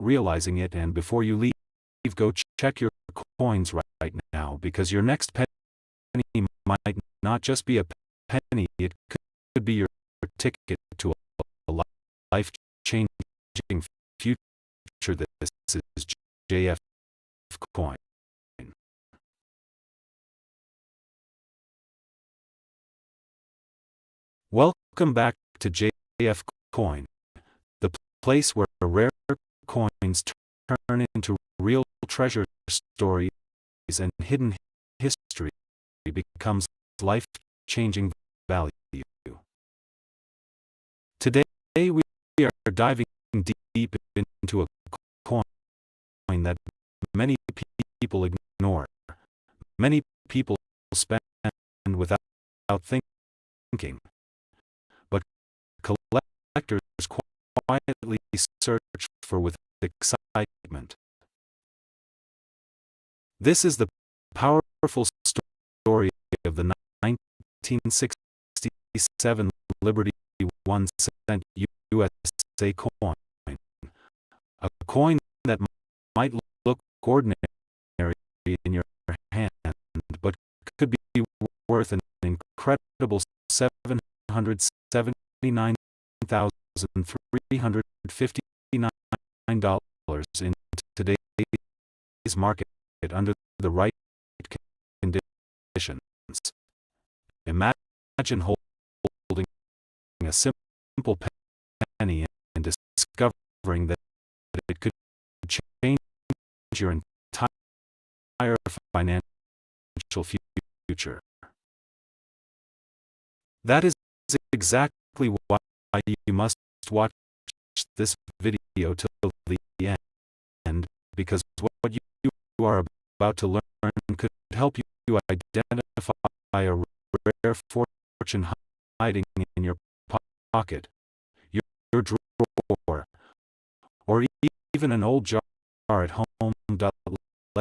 realizing it, and before you leave, go check your coins right now, because your next penny might not just be a penny, it could be your ticket to a life-changing future. This is JF Coin. Welcome back to JF Coin, the place where rare coins turn into real treasure stories and hidden history becomes life-changing value. Today we are diving deep into a coin that many people ignore. Many people spend without thinking, but collectors quietly search for with excitement. This is the powerful story of the 1967 Liberty 1 cent USA coin. A coin that might look ordinary in your hand, but could be worth an incredible $779,359 in today's market under the right conditions. Imagine holding a simple penny and discovering that it could change your entire financial future. That is exactly why you must watch this video till the end, because what you are about to learn could help you identify a rare fortune hiding in your pocket, your drawer, or even an old jar at home.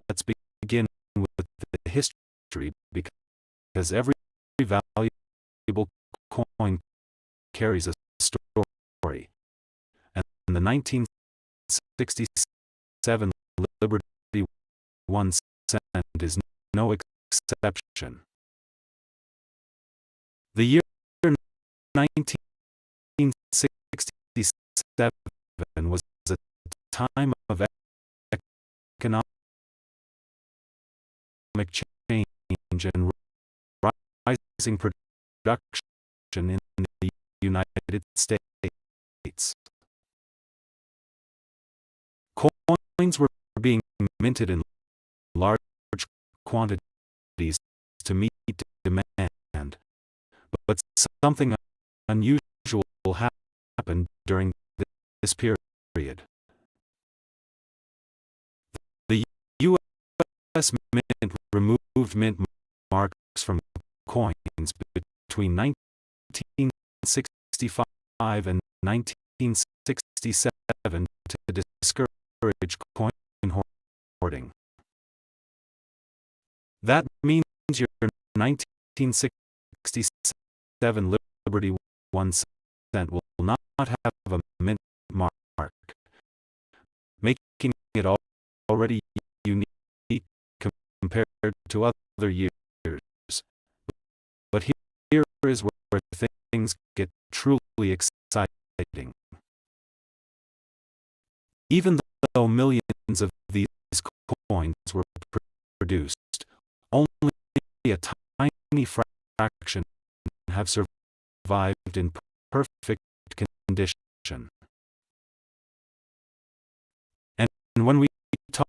Let's begin with the history, because every valuable coin carries a story, and the 1967 Liberty 1 cent is no exception. The year 1967 was a time of economic change and rising production in the United States. Coins were being minted in large quantities to meet demand, but something unusual happened during this period. The U.S. Mint removed mint marks from coins between 1965 and 1967 to discourage coin hoarding. That means your 1967 Liberty 1 cent will not have a mint mark, making it already unique compared to other years. But here is where things get truly exciting. Even though millions of these coins were produced, only a tiny fraction have survived in perfect condition. And when we talk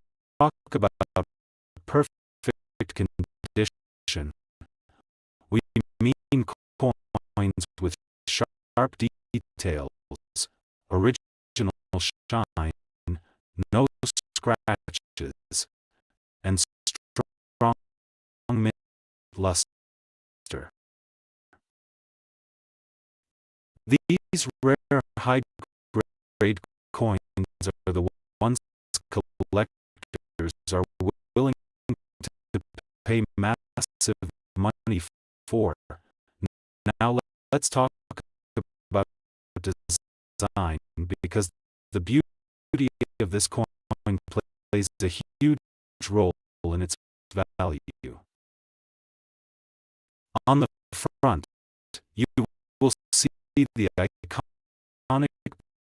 about perfect condition, we mean coins with sharp details, original shine, no scratches, and strong mint luster. These rare high-grade coins are the ones collectors are willing to pay massive money for. Now let's talk about design, because the beauty of this coin plays a huge role in its value. On the front, you will see the iconic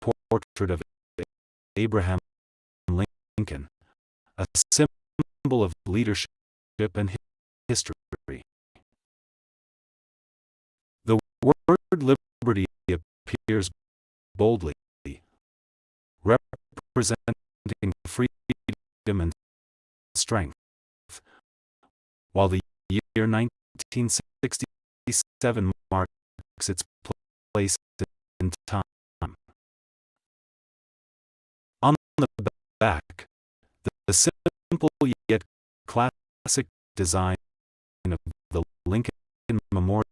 portrait of Abraham Lincoln, a symbol of leadership and history. The word liberty appears boldly, representing freedom and strength, while the year 1967 marks its place in time. On the back, the simple yet classic design of the Lincoln Memorial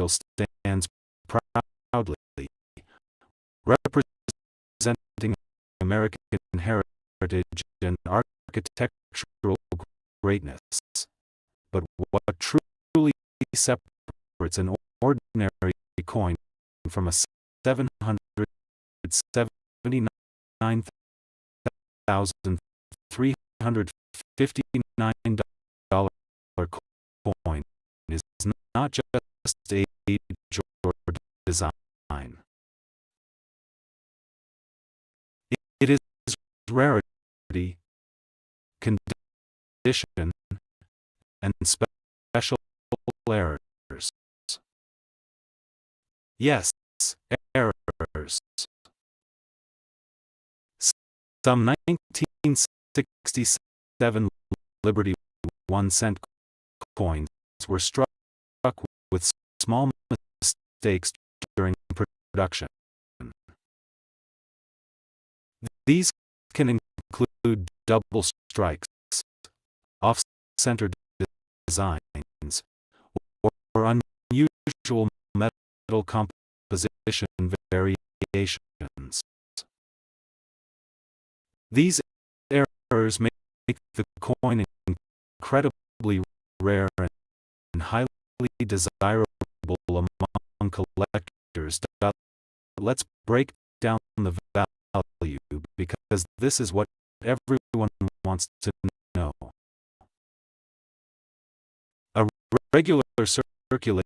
stands proudly, representing American heritage and architectural greatness. But what truly separates an ordinary coin from a $779,359 coin is not just age or design. It is rarity, condition, and special errors. Yes, errors. Some 1967 Liberty 1-cent coins were struck with small mistakes during production. These can include double strikes, off-center designs, or unusual metal composition variations. These errors make the coin incredibly rare and highly desirable among collectors. Let's break down the value, because this is what everyone wants to know. A regular circulated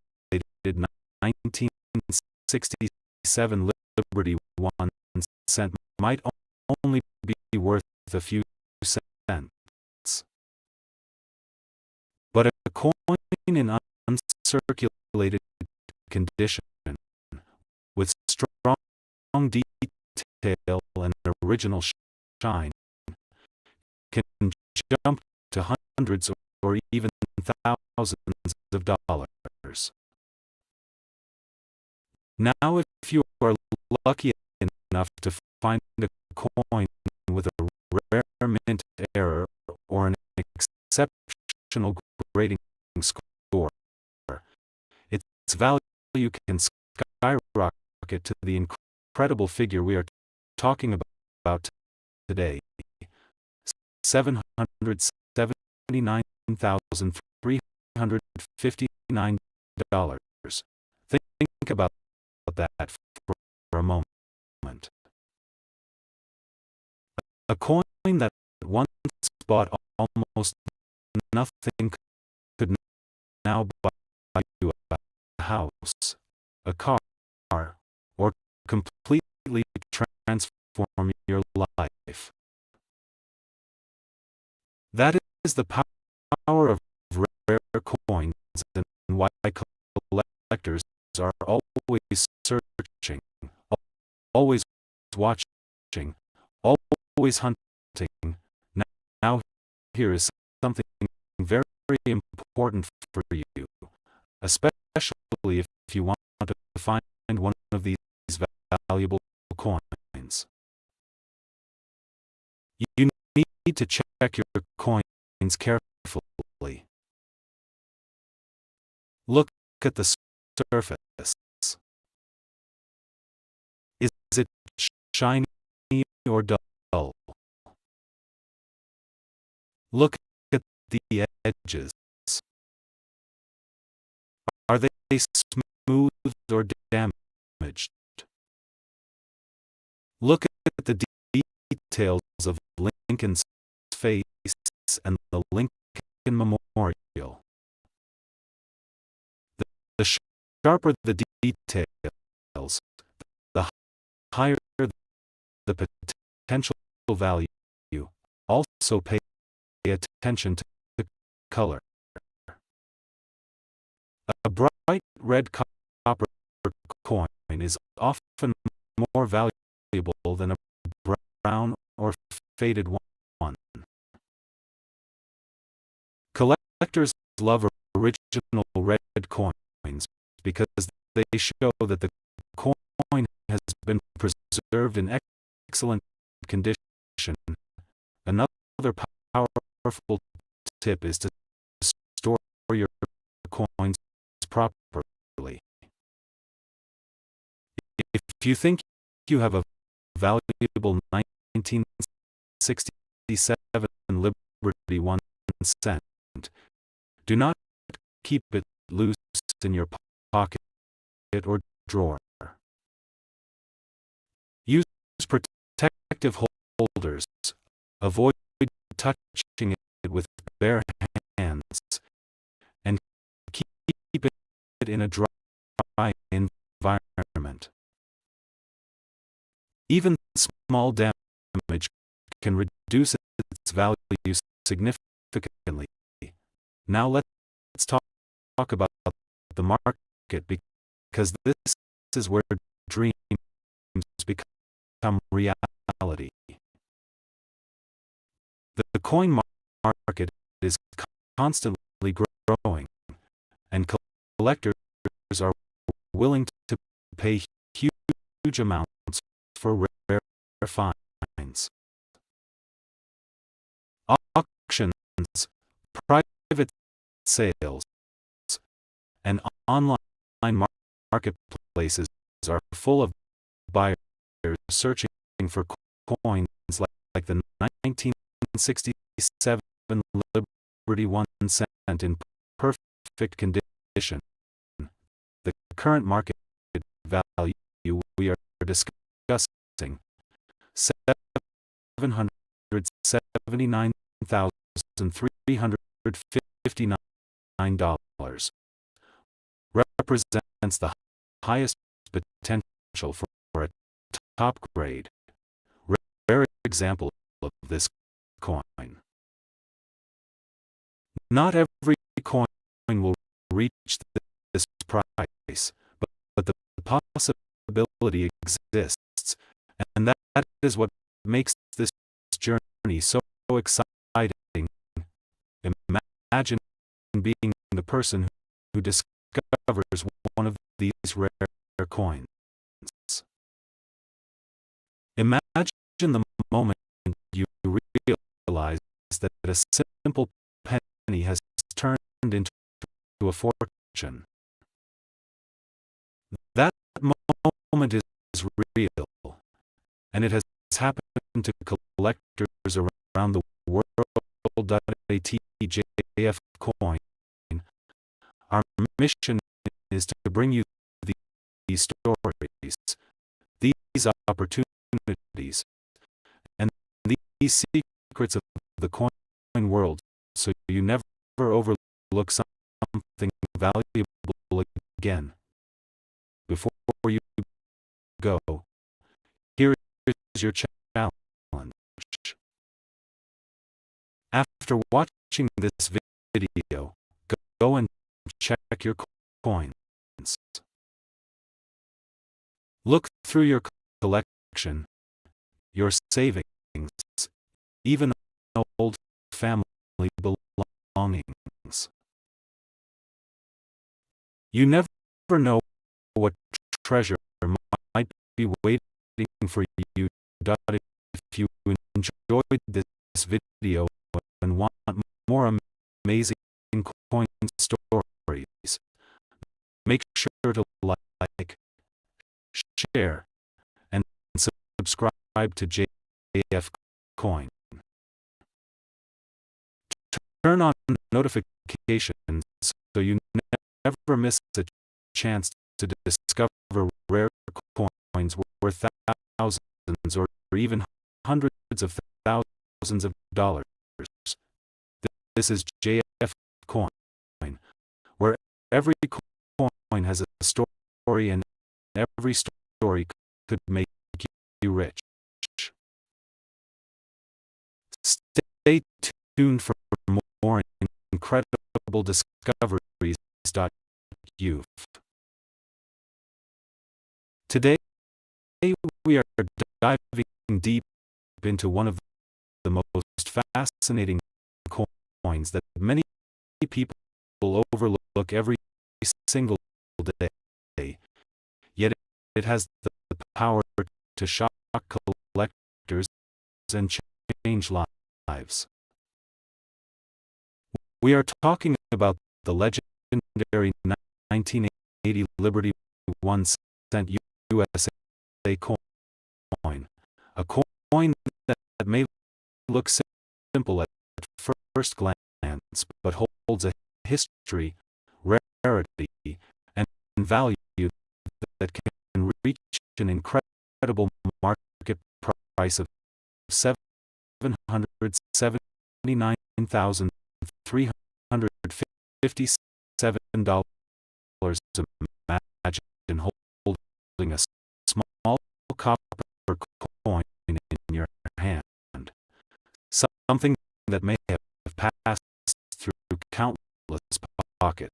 1967 Liberty 1-cent might only be worth a few cents. But a coin in uncirculated condition, with strong detail and original shine, can jump to hundreds or even thousands of dollars. Now, if you are lucky enough to find a coin with a rare mint error or an exceptional grading score, its value can skyrocket to the incredible figure we are talking about today: $779,359. Think about that for a moment. A coin that once bought almost nothing could now buy you a house, a car, or completely transform your life. That is the power of rare coins, and why collectors are always searching, always watching, always hunting. Now here is something very important for you, especially if you want to find one of these valuable coins. You need to check your coins carefully. Look at the surface. Is it shiny or dull? Look at the edges. Are they smooth or damaged? Look at the details of Lincoln's face and the Lincoln Memorial. The sharper the details, the higher the potential value. Also pay attention to the color. A bright red copper coin is often more valuable than a brown or faded one. Collectors love original red coins because they show that the coin has been preserved in excellent condition. Another powerful tip is to store your coins properly. If you think you have a valuable 1967 Liberty 1 cent, do not keep it loose in your pocket or drawer. Use protective holders. Avoid touching it with bare hands, and keep it in a dry environment. Even small damage can reduce its value significantly. Now let's talk about the market, because this is where dreams become reality. The coin market is constantly growing, and collectors are willing to pay huge amounts for rare finds. Auctions, private sales, and online marketplaces are full of buyers searching for coins like the 1967 Liberty 1 cent in perfect condition. The current market value we are discussing, $779,359, represents the highest potential for a top grade, rare example of this coin. Not every coin will reach this price, but the possibility exists, and that is what makes this journey so exciting. Imagine being the person who discovers one of these rare coins. Imagine the moment you realize that a simple penny has turned into a fortune. That moment is real, and it has happened to collectors around the world. ATJF coin. Our mission is to bring you these stories, these opportunities, and these secrets of the coin world, so you never overlook something valuable again. Before you go, here is your challenge. After watching this video, go and check your coins. Look through your collection, your savings, even old family belongings. You never know what treasure might be waiting for you. If you enjoyed this video and want more amazing coin stories, make sure to like, share, and subscribe to JF Coin. Turn on notifications so you never miss a chance to discover rare coins worth thousands or even hundreds of thousands of dollars. This is JF Coin, where every coin has a story and every story could make you rich. Stay tuned for more incredible discoveries. Today, we are diving deep into one of the most fascinating coins that many people overlook every single day. Yet it has the power to shock collectors and change lives. We are talking about the legendary 1980 Liberty 1 cent USA coin. A coin that may look simple at first glance, but holds a history, rarity, and value that can reach an incredible market price of $779,357. Imagine holding a small copper coin in your hand, something that may have passed through countless pockets,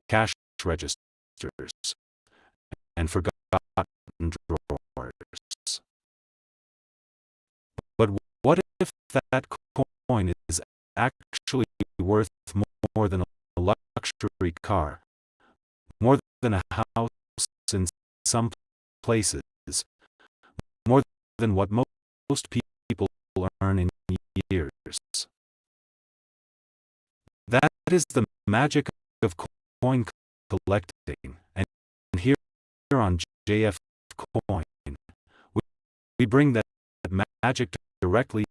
cash registers, and forgotten drawers. But what if that coin is actually worth more than a luxury car, more than a house in some places, more than what most people earn in years? That is the magic of coin collecting, and here on JF Coin, we bring that magic directly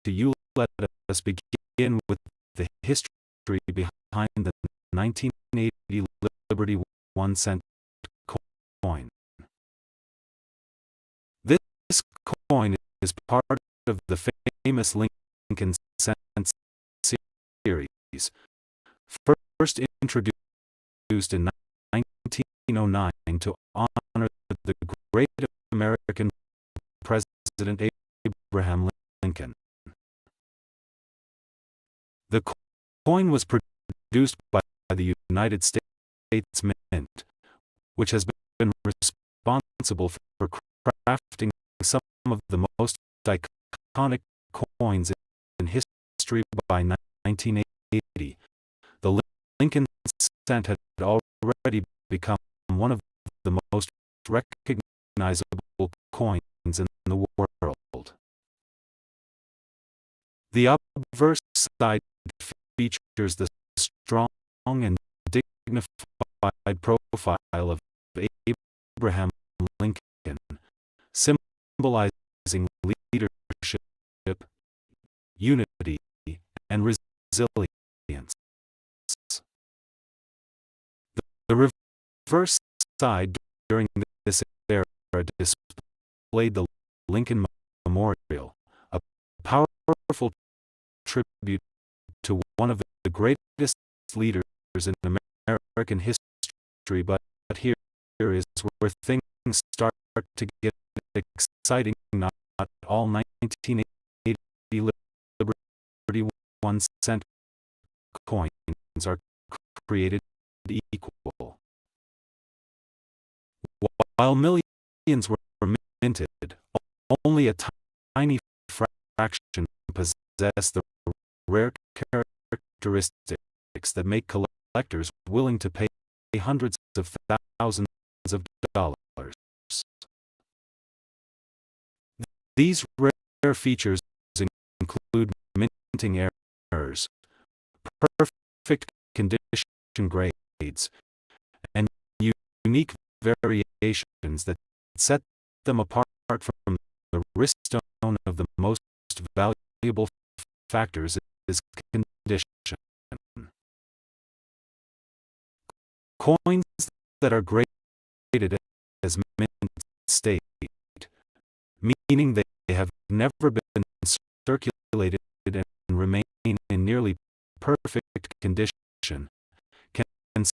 to you. Let us begin with the history behind the 1980 Liberty 1 cent coin. This coin is part of the famous Lincoln cent series, first introduced in 1909 to honor the great American President Abraham Lincoln. The coin was produced by the United States Mint, which has been responsible for crafting some of the most iconic coins in history. By 1980, the Lincoln cent had already become one of the most recognizable coins in the world. The obverse side features the strong and dignified profile of Abraham Lincoln, symbolizing leadership, unity, and resilience. The reverse side during this era displayed the Lincoln Memorial, a powerful tribute to one of the greatest leaders in American history. But here is where things start to get exciting. Not all 1980 Liberty 1 cent coins are created equal. While millions were minted, only a tiny fraction possess the rare characteristics that make collectors willing to pay hundreds of thousands of dollars. These rare features include minting errors, perfect condition grades, and unique variations that set them apart from the wriststone. Of the most valuable factors is condition. Coins that are graded as mint state, meaning they have never been circulated and remain in nearly perfect condition, can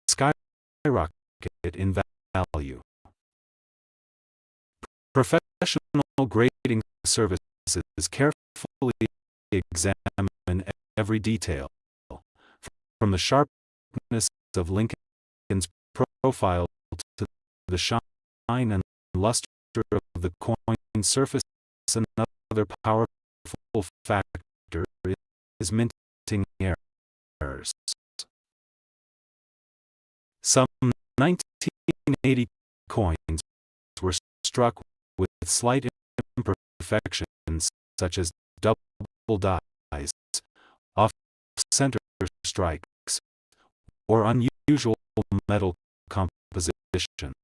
skyrocket in value. Professional grading services carefully examine every detail, from the sharpness of Lincoln's profile to the shine and luster of the coin surface. Another powerful factor is minting errors. Some 1980 coins were struck with slight imperfections, such as double dies, off-center strikes, or unusual metal compositions.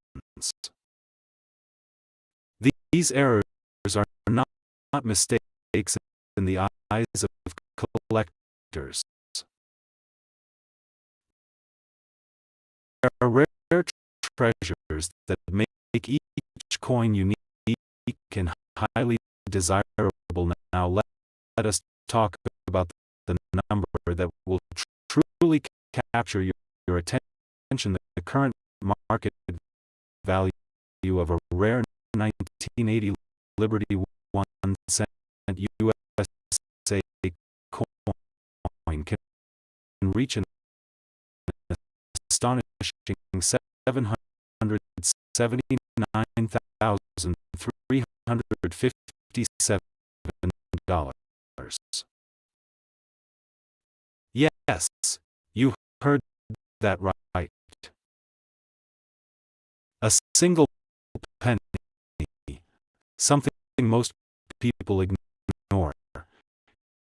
These errors are not mistakes in the eyes of collectors. There are rare treasures that make each coin unique and highly desirable. Now let us talk about the number that will truly capture your attention. The current market value of a rare 1980 Liberty 1 cent USA coin can reach an astonishing $779,357. Yes, you heard that right. A single penny, something most people ignore,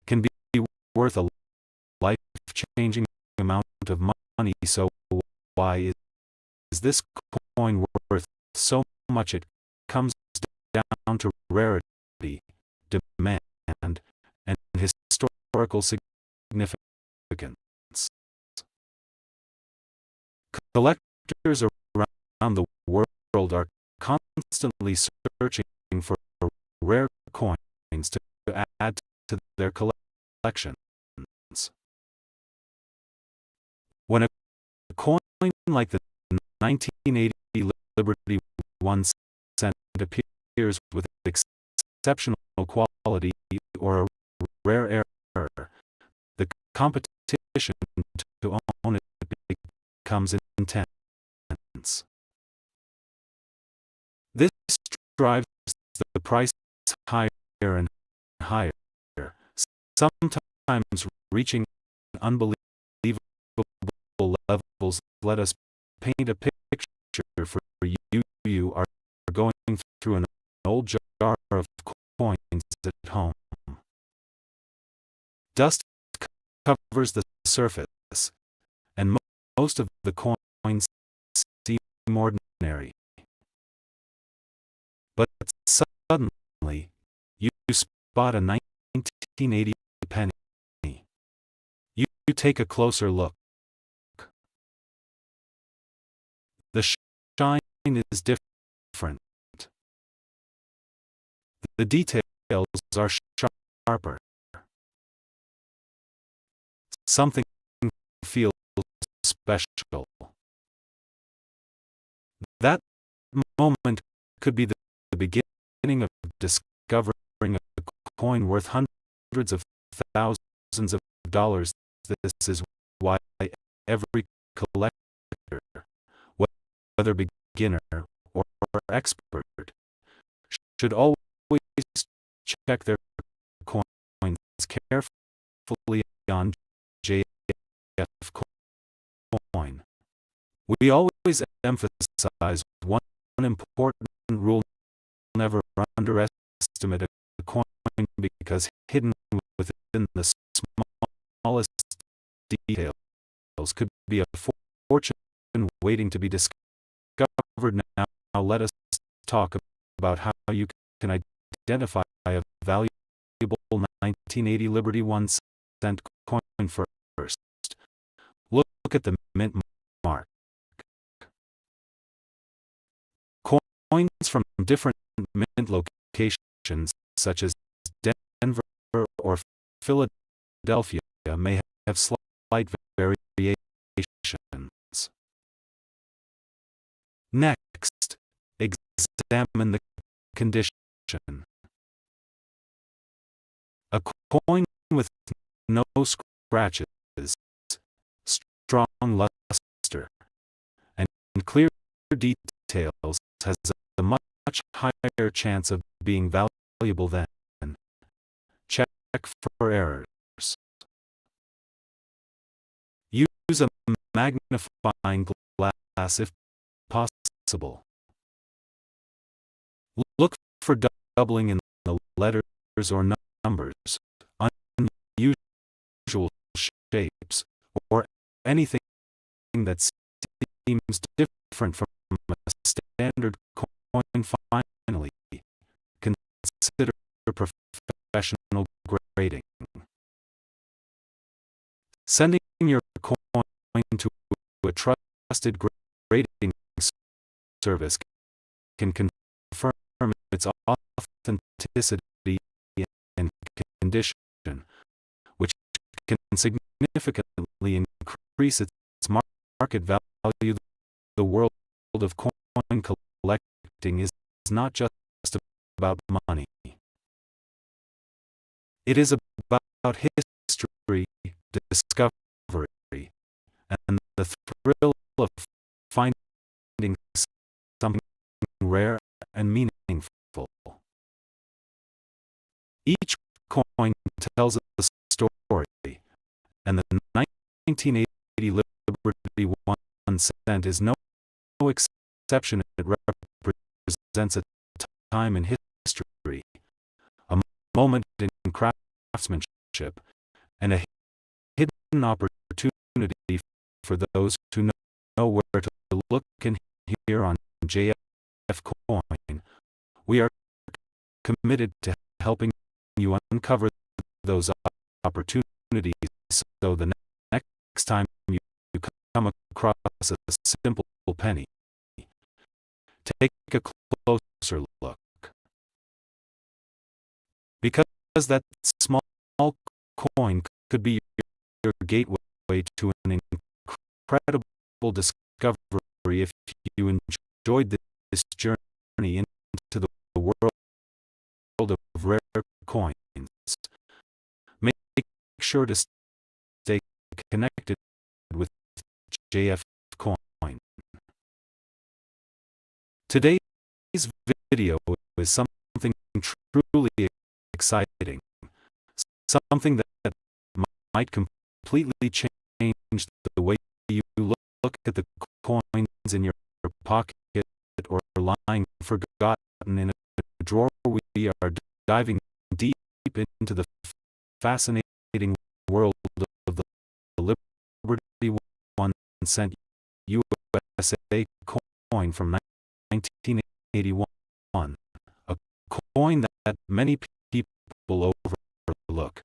can be worth a life-changing amount of money. So why is this coin worth so much? It comes down to rarity, demand, and historical significance. Collectors around the world are constantly searching for rare coins to add to their collections. When a coin like the 1980 Liberty 1 cent appears with exceptional quality or a rare error, the competition to own it becomes intense. This drives the price higher and higher, sometimes reaching unbelievable levels. Let us paint a picture for you. You are going through an old jar of coins at home. Dust covers the surface, and most of the coins seem ordinary. But suddenly, you spot a 1980 penny. You take a closer look. The shine is different. The details are sharper. Something feels special. That moment could be the beginning of discovering a coin worth hundreds of thousands of dollars. This is why every collector, whether beginner or expert, should always check their coins carefully on JF Coin. We always emphasize one important rule: never underestimate a coin, because hidden within the smallest details could be a fortune waiting to be discovered. Now let us talk about how you can identify a valuable 1980 Liberty 1 cent coin first. Look at the mint mark. Coins from different mint locations, such as Philadelphia may have slight variations. Next, examine the condition. A coin with no scratches, strong luster, and clear details has a much higher chance of being valuable than. Check for errors. Use a magnifying glass if possible. Look for doubling in the letters or numbers, unusual shapes, or anything that seems different from a standard coin. Finally, consider professional grading. Sending your coin to a trusted grading service can confirm its authenticity and condition, which can significantly increase its market value. The world of coin collecting is not just about money. It is about history, discovery, and the thrill of finding something rare and meaningful. Each coin tells a story, and the 1980 Liberty 1 cent is no exception. It represents a time in history, a moment in craftsmanship, and a hidden opportunity for those who know where to look. And here on JF Coin, we are committed to helping you uncover those opportunities, so the next time you come across a simple penny, take a closer look. Because that small coin could be your gateway to an incredible discovery. If you enjoyed this journey into the world of rare coins, make sure to stay connected with JF Coin. Today's video is something truly exciting, something that might completely change the way you look at the coins in your pocket or lying forgotten in a drawer. We are diving deep into the fascinating world of the Liberty 1 cent USA coin from 1981, a coin that many people overlook.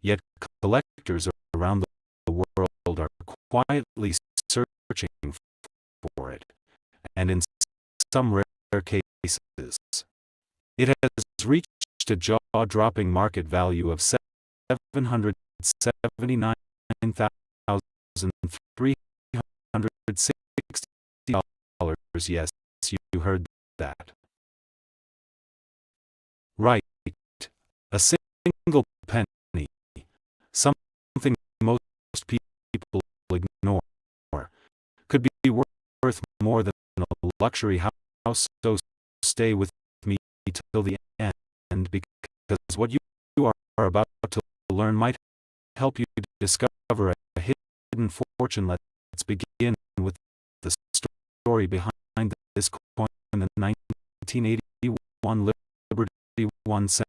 Yet collectors around the world are quietly searching for it, and in some rare cases, it has reached a jaw-dropping market value of $779,360. Yes, you heard that. Right, a single penny, something most people ignore, could be worth more than a luxury house. So stay with me till the end, because what you are about to learn might help you discover a hidden fortune. Let's begin with the story behind this coin. The 1981 Liberty 1 cent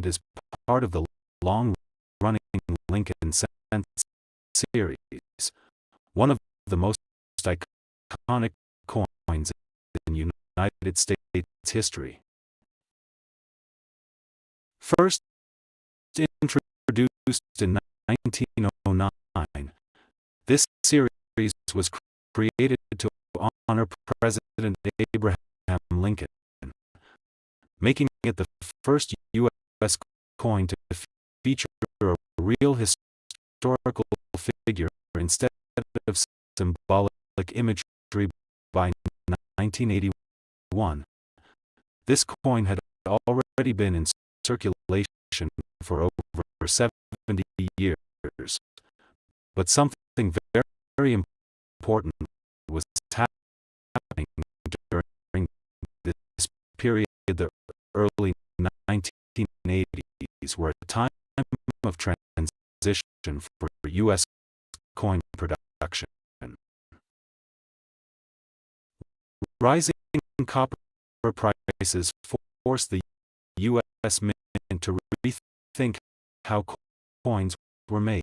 is part of the long-running Lincoln cent series, one of the most iconic coins in United States history. First introduced in 1909, this series was created to honor President Abraham Lincoln, making it the first U.S. coin to feature real historical figure instead of symbolic imagery by 1981. This coin had already been in circulation for over 70 years, but something very important was happening during this period, the early 1980s, were a time of transition for U.S. coin production. Rising copper prices forced the U.S. Mint to rethink how coins were made.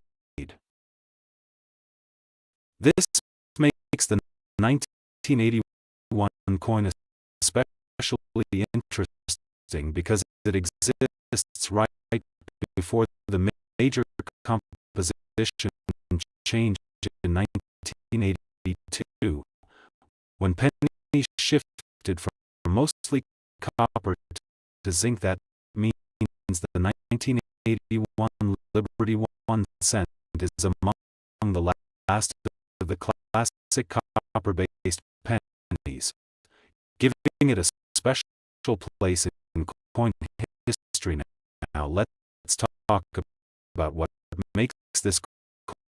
This makes the 1981 coin especially interesting because it exists right before the major composition change in 1982, when pennies shifted from mostly copper to zinc. That means the 1981 Liberty 1 cent is among the last of the classic copper-based pennies, giving it a special place in coin history. Now let's talk about what makes this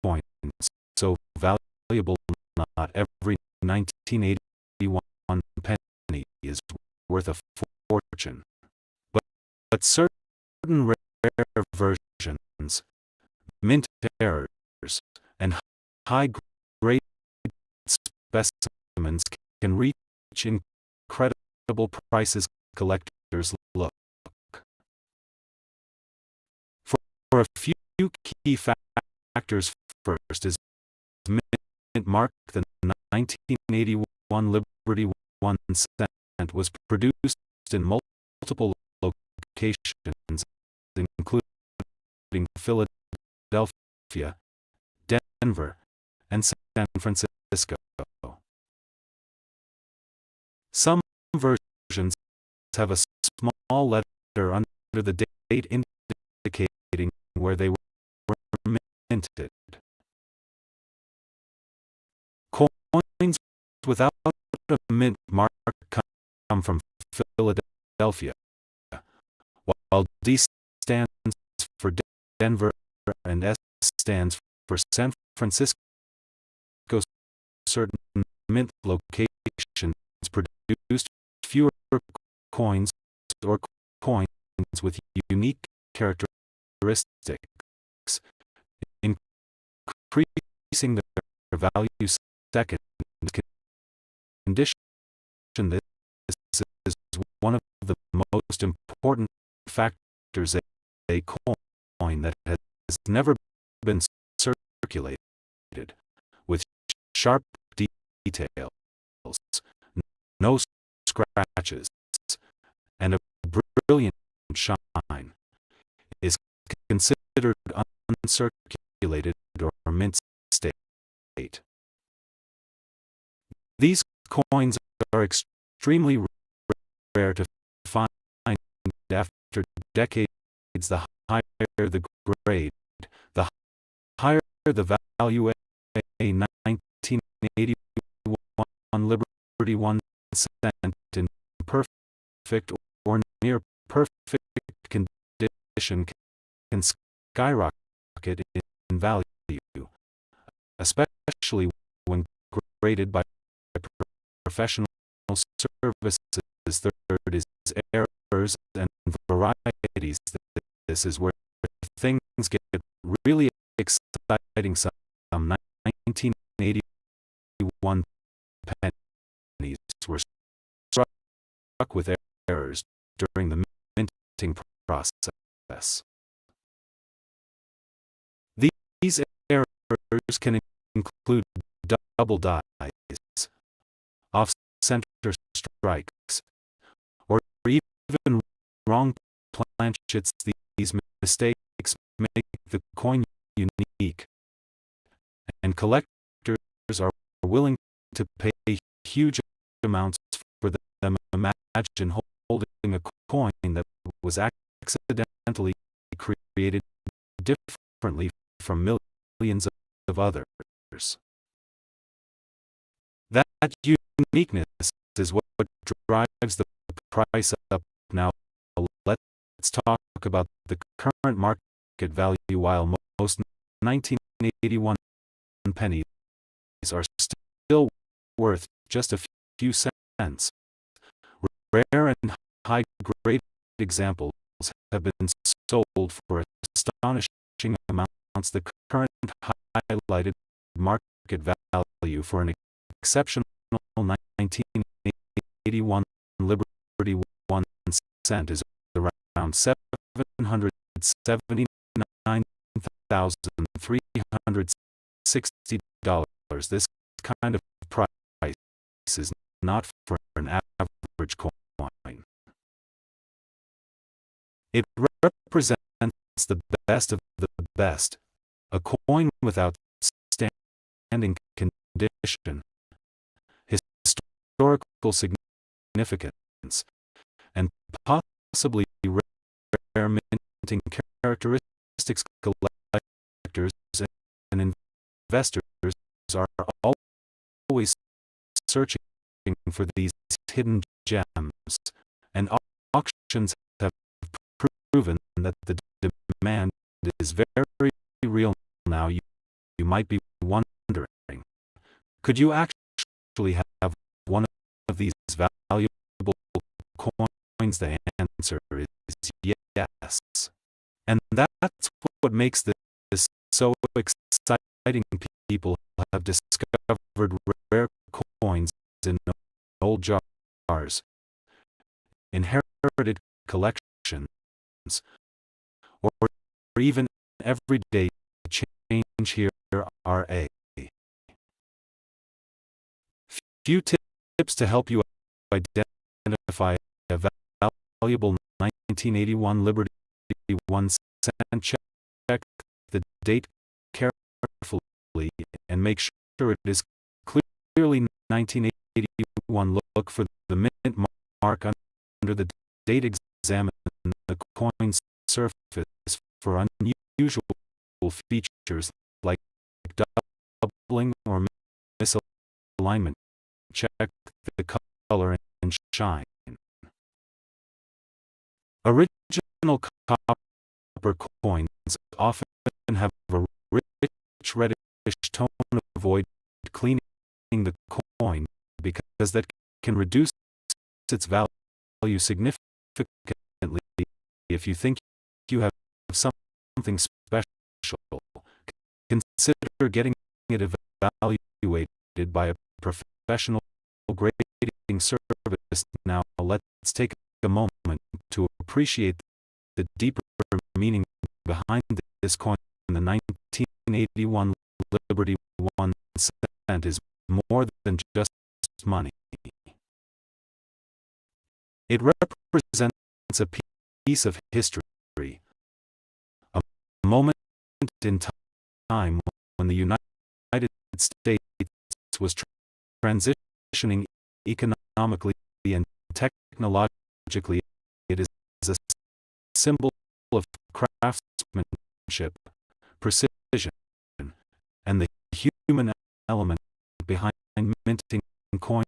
coin so valuable. Not every 1981 penny is worth a fortune, but certain rare versions, mint errors, and high-grade specimens can reach incredible prices. Collectors look for a few key factors. First is mint mark. The 1981 Liberty 1 cent was produced in multiple locations, including Philadelphia, Denver, and San Francisco. Some versions have a small letter under the date indicating where they were minted. Coins without a mint mark come from Philadelphia, while D stands for Denver and S stands for San Francisco. Certain mint locations produced fewer coins or coins with unique characteristics, increasing their value. Second condition, this is one of the most important factors. A coin that has never been circulated, with sharp details, no scratches, and a brilliant shine, is considered uncirculated or mint state. These coins are extremely rare to find. After decades, the higher the grade, the higher the value. A 1981 Liberty 1 cent in perfect or near perfect condition can skyrocket in value, especially when graded by professional services. Third is errors and varieties. This is where things get really exciting. Some 1981 pennies were struck with errors during the minting process. These errors can include double dies, off-center strikes, or even wrong planchets. These mistakes make the coin unique, and collectors are willing to pay huge amounts for them. Imagine holding a coin that was accidentally created differently from millions of others. That uniqueness is what drives the price up. Now, let's talk about the current market value. While most 1981 pennies are still worth just a few cents, rare and high-grade examples have been sold for astonishing amounts. The current highlighted market value for an exceptional 1981 Liberty 1 cent is around $779,360. This kind of price is not for an average coin. It represents the best of the best, a coin with outstanding condition, historical significance, and possibly rare minting characteristics. Collectors and investors are always searching for these hidden gems, and auctions have proven that the demand is very real. Now you might be wondering, could you actually have one of these valuable coins? The answer is yes. And that's what makes this so exciting. People have discovered rare coins in old jars, inherited collections, or even everyday change. Here are a few tips to help you identify a valuable 1981 Liberty 1 cent. Check the date carefully and make sure it is clearly 1981. Look for the mint mark under the date. Examine the coin's surface for unusual features like doubling or misalignment. Check the color and shine. Original copper coins often have a rich reddish tone. Avoid cleaning the coin because that can reduce its value significantly. If you think you have something special, consider getting it evaluated by a professional grading service. Now let's take a moment to appreciate the deeper meaning behind this coin. The 1981 Liberty 1 cent is more than just money. It represents a piece of history, a moment in time when the United States was transitioning economically and technologically. It is a symbol of craftsmanship, precision, and the human element behind minting coins.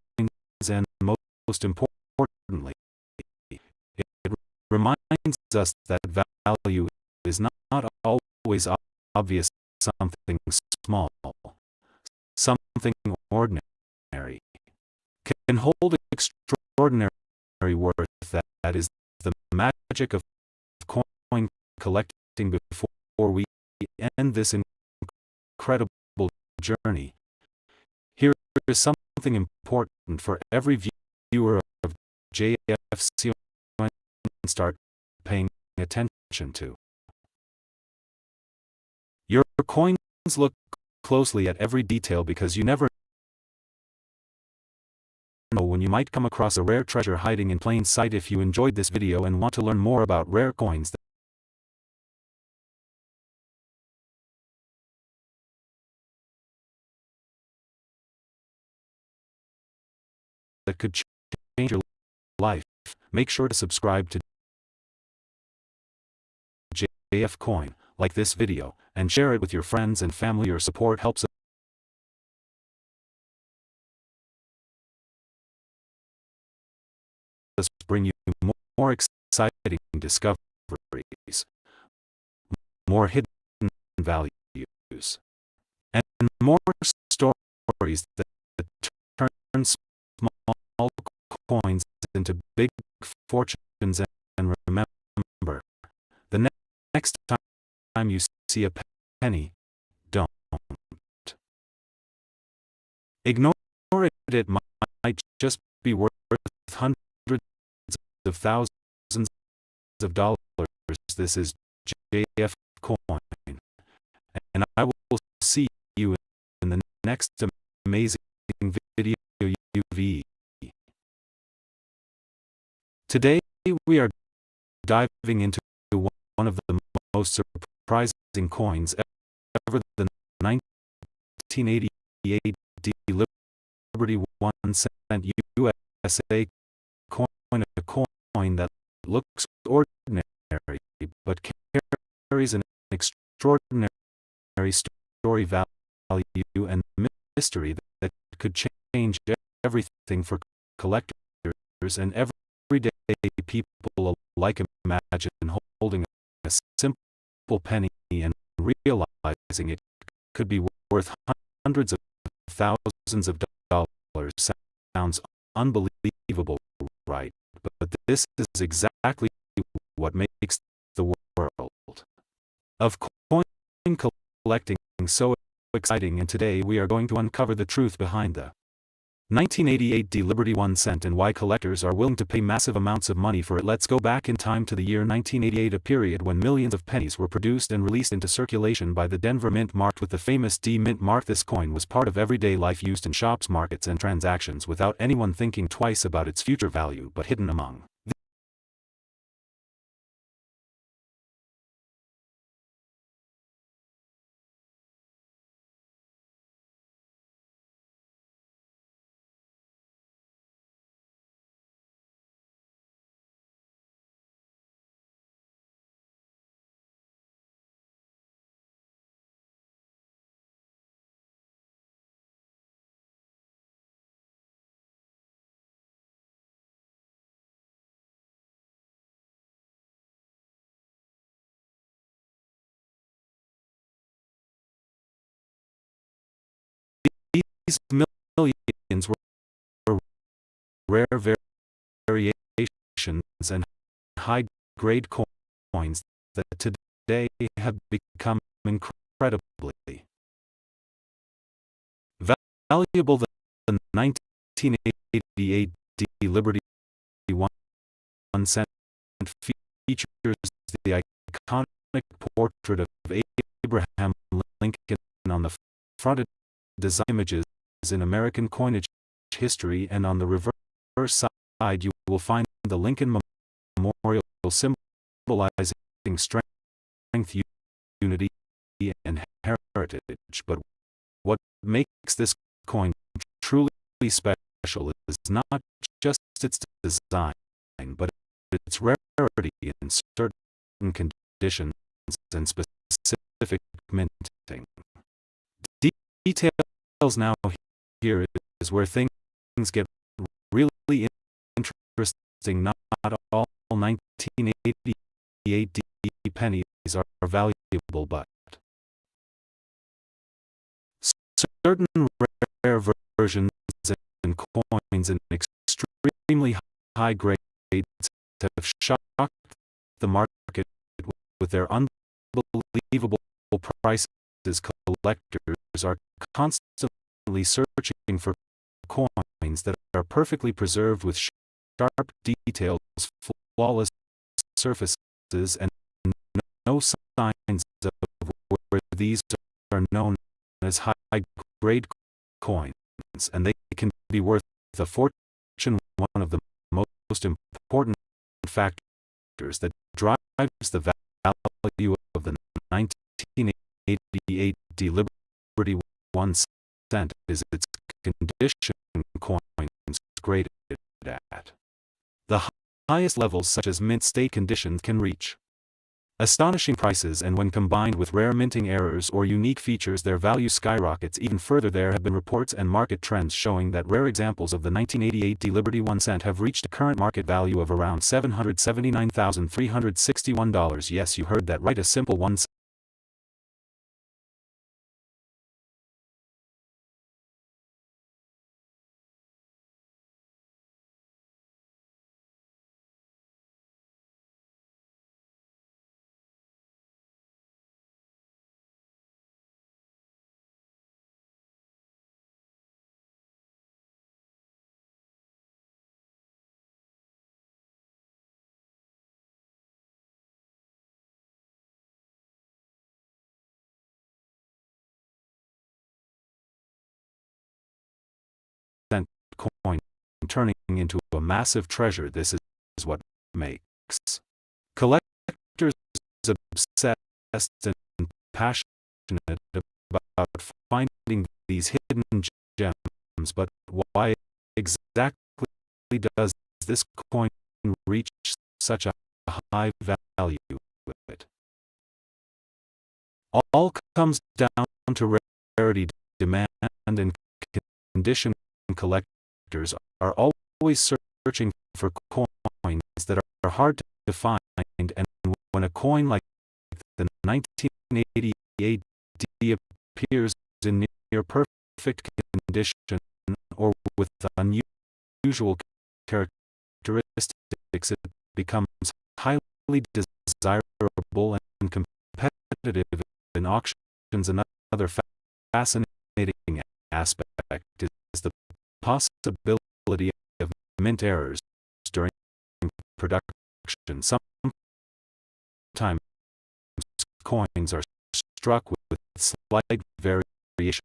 And most importantly, it reminds us that value is not always obvious. Something small, something ordinary, can hold extraordinary worth. That is the magic of coin collecting. Before we end this incredible journey, here is something important for every viewer of JFC. Start paying attention to. Your coins. Look closely at every detail, because you never know when you might come across a rare treasure hiding in plain sight. If you enjoyed this video and want to learn more about rare coins that could change your life, make sure to subscribe to JF Coin. like this video, and share it with your friends and family. Your support helps us bring you more exciting discoveries, more hidden values, and more stories that turn small coins into big fortunes. And remember, the next time you see a penny, don't ignore it. It might just be worth hundreds of thousands of dollars. This is JF Coin, and I will see you in the next amazing video UV. Today we are diving into one of the most surprising coins ever, the 1988 Liberty 1 cent USA coin, a coin that looks ordinary but carries an extraordinary story, value, and mystery that could change everything for collectors and everyday people alike. Imagine holding a simple penny and realizing it could be worth hundreds of thousands of dollars. Sounds unbelievable, right? But this is exactly what makes the world of coin collecting so exciting, and today we are going to uncover the truth behind the 1988 Liberty 1 cent and why collectors are willing to pay massive amounts of money for it. Let's go back in time to the year 1988, a period when millions of pennies were produced and released into circulation by the Denver Mint, marked with the famous D Mint mark. This coin was part of everyday life, used in shops, markets, and transactions without anyone thinking twice about its future value. But hidden among these millions were rare variations and high-grade coins that today have become incredibly valuable. The 1988 Liberty 1 cent features the iconic portrait of Abraham Lincoln on the front. Design images in American coinage history, and on the reverse side you will find the Lincoln Memorial, symbolizing strength, unity, and heritage. But what makes this coin truly special is not just its design, but its rarity in certain conditions and specific minting. Details now. Here is where things get really interesting. Not all 1988 pennies are valuable, but certain rare versions and coins in extremely high grades have shocked the market with their unbelievable prices. Collectors are constantly searching for coins that are perfectly preserved with sharp details, flawless surfaces, and no signs of where these are known as high-grade coins, and they can be worth a fortune. One of the most important factors that drives the value of the 1988 Liberty 1 cent is its condition. Coins graded at the highest levels, such as mint state conditions, can reach Astonishing prices, and when combined with rare minting errors or unique features, their value skyrockets even further. There have been reports and market trends showing that rare examples of the 1988 Liberty 1 cent have reached a current market value of around $779,361. Yes, you heard that right, a simple 1 cent coin turning into a massive treasure. This is what makes collectors obsessed and passionate about finding these hidden gems. But why exactly does this coin reach such a high value? All comes down to rarity, demand, and condition. Collectors are always searching for coins that are hard to find, and when a coin like the 1988 D appears in near perfect condition or with unusual characteristics, it becomes highly desirable and competitive in auctions. Another fascinating aspect is the possibility of mint errors during production. Sometimes coins are struck with slight variations,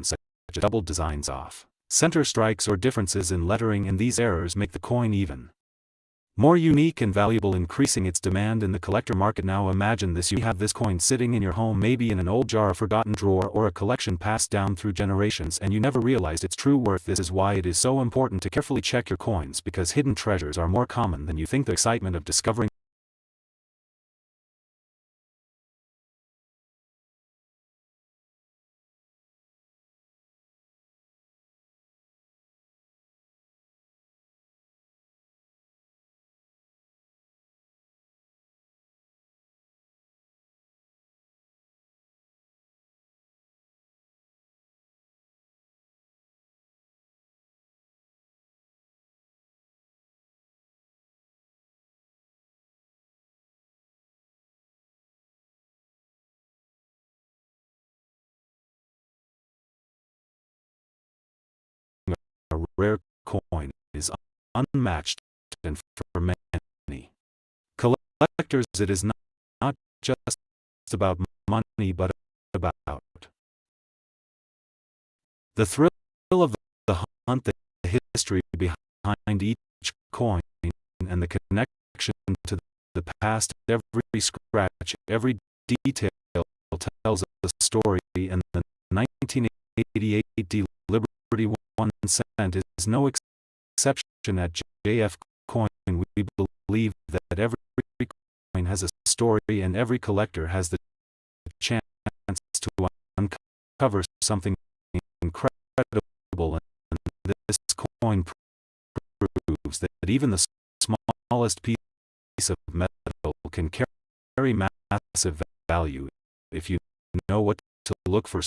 such as double designs, off center strikes, or differences in lettering, and these errors make the coin even more unique and valuable, increasing its demand in the collector market. Now imagine this: you have this coin sitting in your home, maybe in an old jar, a forgotten drawer, or a collection passed down through generations, and you never realized its true worth. This is why it is so important to carefully check your coins, because hidden treasures are more common than you think. The excitement of discovering a rare coin is unmatched, and for many collectors it is not just about money, but about the thrill of the hunt, the history behind each coin, and the connection to the past. Every scratch, every detail tells a story, and the 1988 D Liberty 1 cent is no exception. At JF Coin, we believe that every coin has a story, and every collector has the chance to uncover something incredible. And this coin proves that even the smallest piece of metal can carry massive value if you know what to look for.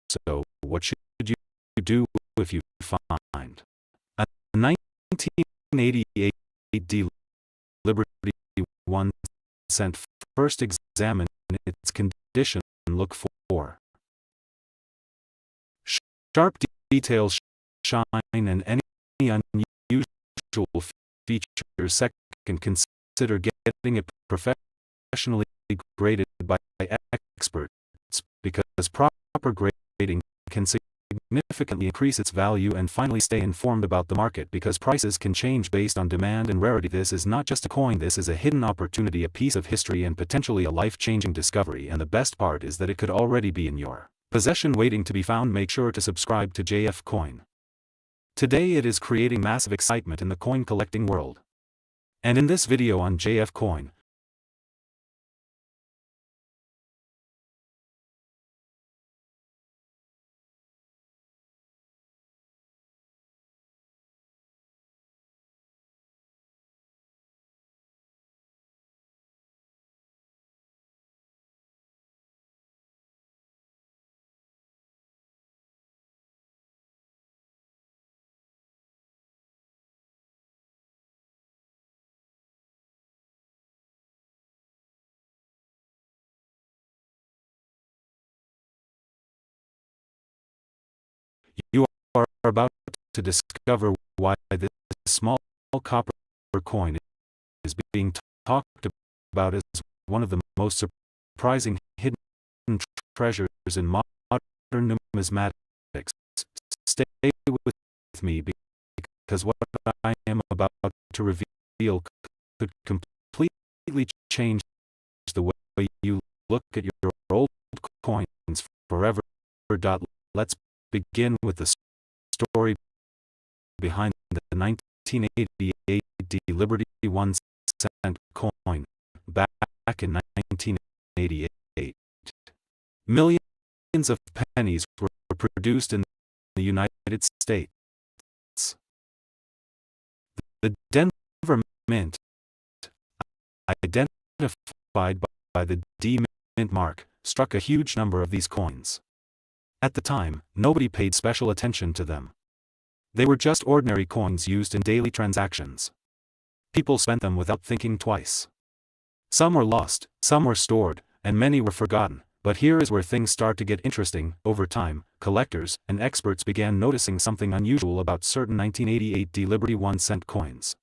So, what should you do if you find a 1988 D Liberty 1 cent? First, examine its condition. Look for sharp details, shine, and any unusual features. Second, consider getting it professionally graded by experts, because proper grading can significantly increase its value. And finally, stay informed about the market, because prices can change based on demand and rarity. This is not just a coin, this is a hidden opportunity, a piece of history, and potentially a life-changing discovery. And the best part is that it could already be in your possession, waiting to be found. Make sure to subscribe to JF Coin. Today it is creating massive excitement in the coin collecting world. And in this video on JF Coin, You are about to discover why this small copper coin is being talked about as one of the most surprising hidden treasures in modern numismatics. Stay with me, because what I am about to reveal could completely change the way you look at your old coins forever. Let's begin with the story behind the 1988 Liberty 1 cent coin. Back in 1988, millions of pennies were produced in the United States. The Denver Mint, identified by the D Mint mark, struck a huge number of these coins. At the time, nobody paid special attention to them. They were just ordinary coins used in daily transactions. People spent them without thinking twice. Some were lost, some were stored, and many were forgotten. But here is where things start to get interesting. Over time, collectors and experts began noticing something unusual about certain 1988 D Liberty 1 cent coins.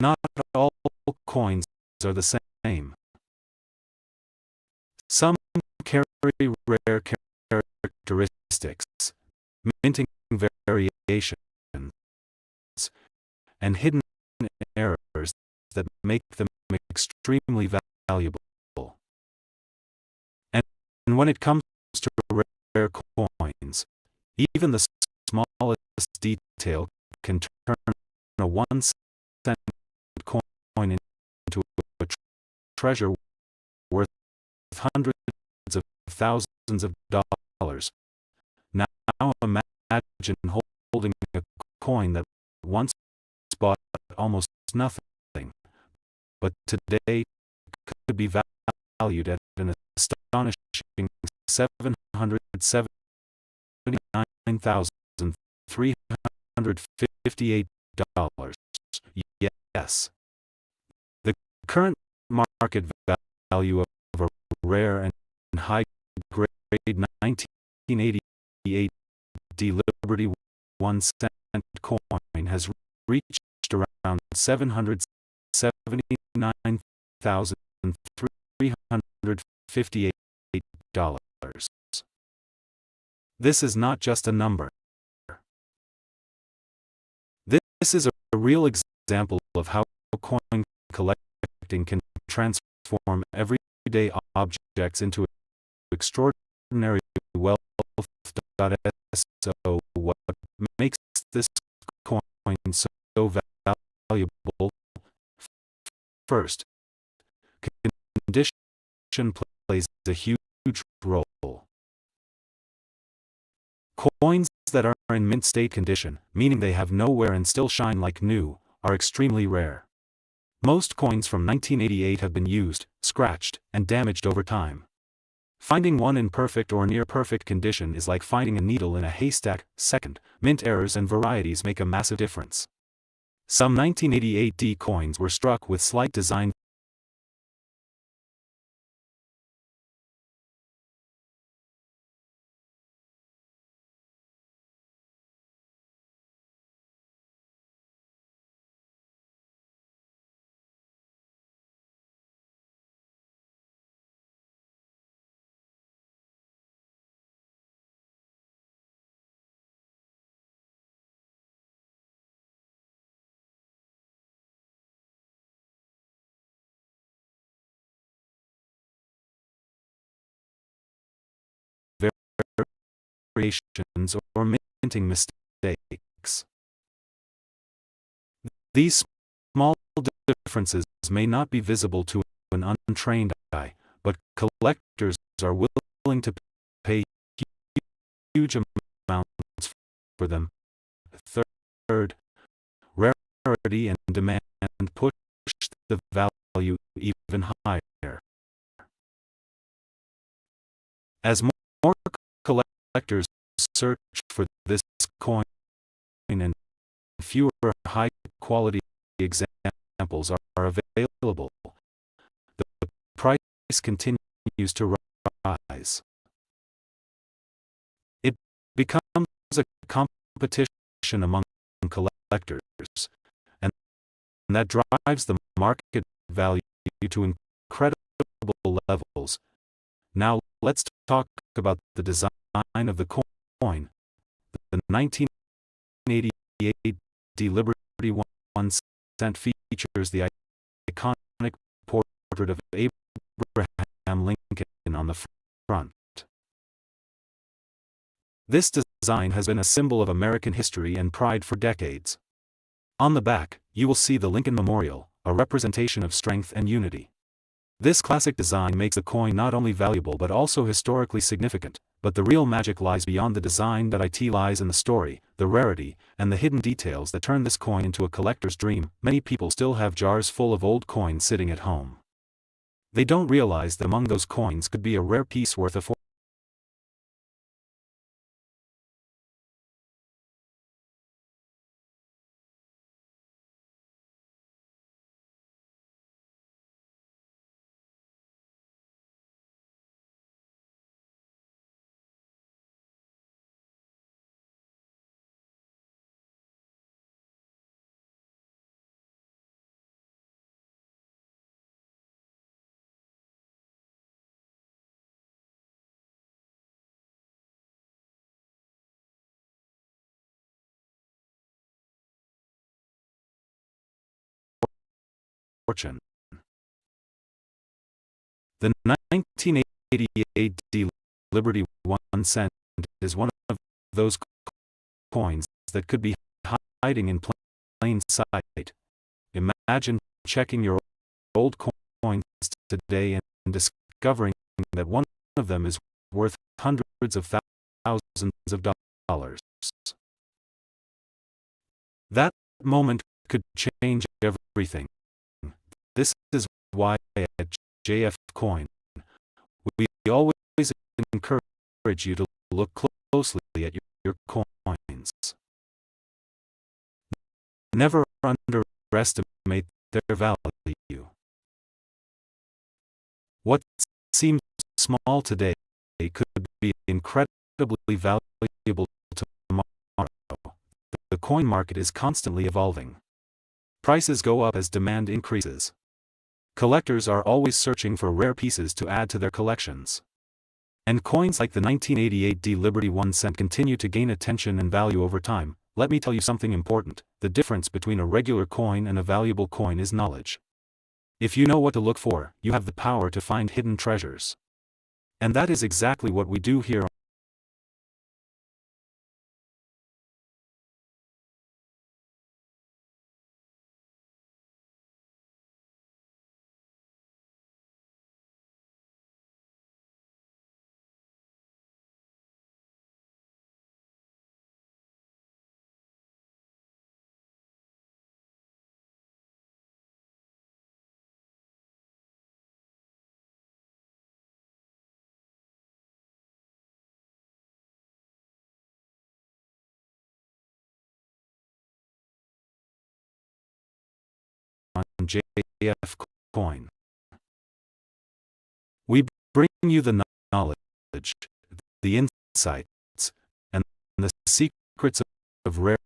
Not all coins are the same. Some carry rare characteristics, minting variations, and hidden errors that make them extremely valuable. And when it comes to rare coins, even the smallest detail can turn a 1 cent coin into a treasure worth hundreds of thousands of dollars. Now imagine holding a coin that once bought almost nothing, but today could be valued at an astonishing $779,358. Yes. The current market value of a rare and high-grade 1988 D Liberty 1 cent coin has reached around $779,358. This is not just a number. This is a real example of how coin collecting can transform everyday objects into extraordinary wealth. So what makes this coin so valuable? First, condition plays a huge role. Coins that are in mint state condition, meaning they have no wear and still shine like new, are extremely rare. Most coins from 1988 have been used, scratched, and damaged over time. Finding one in perfect or near-perfect condition is like finding a needle in a haystack. Second, mint errors and varieties make a massive difference. Some 1988 D coins were struck with slight design variations or minting mistakes. These small differences may not be visible to an untrained eye, but collectors are willing to pay huge amounts for them. Third, rarity and demand push the value even higher. As more collectors search for this coin and fewer high-quality examples are available, the price continues to rise. It becomes a competition among collectors, and that drives the market value to incredible levels. Now let's talk about the design of the coin. The 1988 Liberty 1 cent features the iconic portrait of Abraham Lincoln on the front. This design has been a symbol of American history and pride for decades. On the back, you will see the Lincoln Memorial, a representation of strength and unity. This classic design makes the coin not only valuable but also historically significant, but the real magic lies beyond the design. It lies in the story, the rarity, and the hidden details that turn this coin into a collector's dream. Many people still have jars full of old coins sitting at home. They don't realize that among those coins could be a rare piece worth a fortune. The 1988 Liberty 1 cent is one of those coins that could be hiding in plain sight. Imagine checking your old coins today and discovering that one of them is worth hundreds of thousands of dollars. That moment could change everything. This is why at JF Coin, we always encourage you to look closely at your coins. Never underestimate their value. What seems small today could be incredibly valuable tomorrow. The coin market is constantly evolving. Prices go up as demand increases. Collectors are always searching for rare pieces to add to their collections. And coins like the 1988 Liberty 1 cent continue to gain attention and value over time. Let me tell you something important: the difference between a regular coin and a valuable coin is knowledge. If you know what to look for, you have the power to find hidden treasures. And that is exactly what we do here on JF Coin. We bring you the knowledge, the insights, and the secrets of rare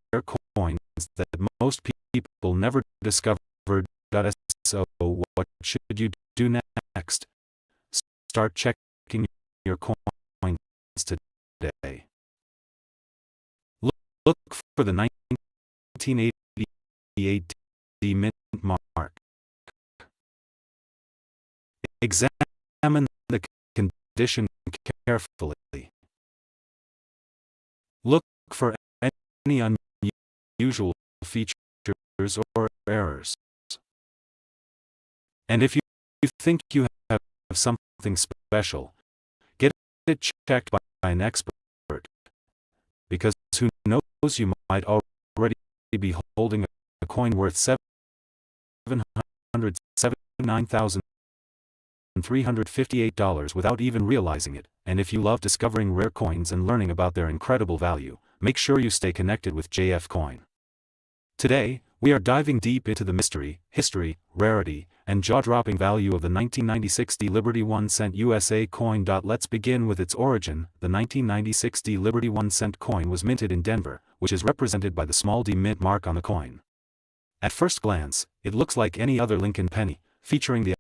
coins that most people never discovered. So what should you do next? Start checking your coins today. Look for the 1988 mint mark. Examine the condition carefully. Look for any unusual features or errors. And if you think you have something special, get it checked by an expert, because who knows, you might already be holding a coin worth $779,358 without even realizing it. And if you love discovering rare coins and learning about their incredible value, make sure you stay connected with JF Coin. Today, we are diving deep into the mystery, history, rarity, and jaw-dropping value of the 1996 D Liberty 1 cent USA coin. Let's begin with its origin. The 1996 D Liberty 1 cent coin was minted in Denver, which is represented by the small D mint mark on the coin. At first glance, it looks like any other Lincoln penny, featuring the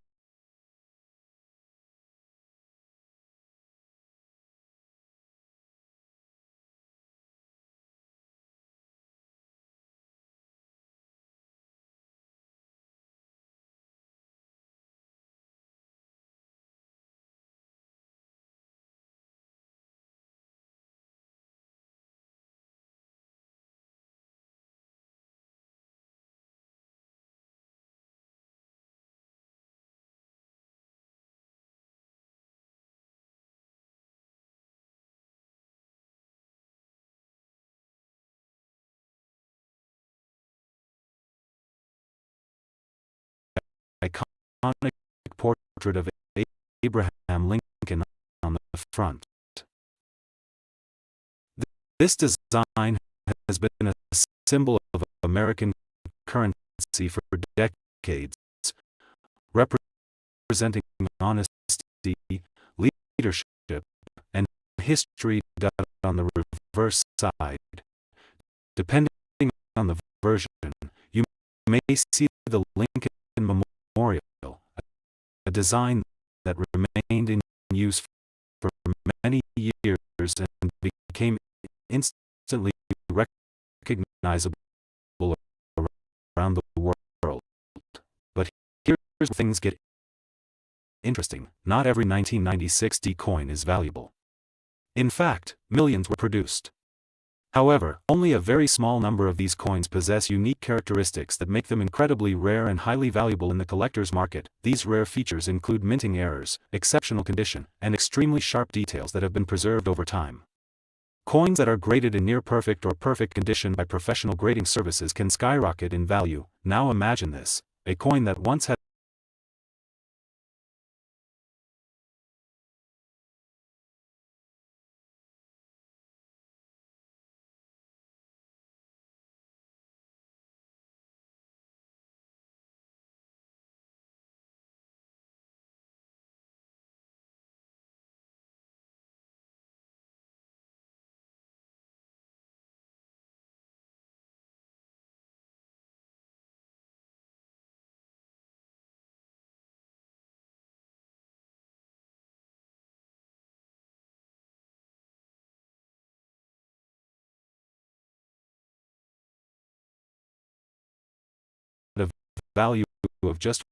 iconic portrait of Abraham Lincoln on the front. This design has been a symbol of American currency for decades, representing honesty, leadership, and history. On the reverse side, depending on the version, you may see the Lincoln Memorial, a design that remained in use for many years and became instantly recognizable around the world. But here's where things get interesting. Not every 1996 D coin is valuable. In fact, millions were produced. However, only a very small number of these coins possess unique characteristics that make them incredibly rare and highly valuable in the collector's market. These rare features include minting errors, exceptional condition, and extremely sharp details that have been preserved over time. Coins that are graded in near-perfect or perfect condition by professional grading services can skyrocket in value. Now imagine this: a coin that once had a value of just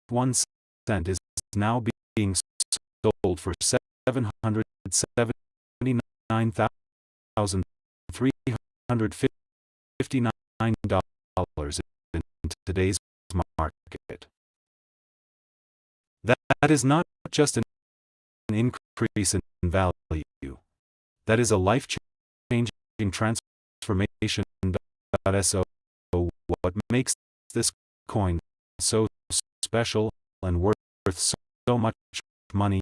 1 cent is now being sold for $779,359 in today's market. That is not just an increase in value. That is a life-changing transformation. So, what makes this coin so special and worth so much money?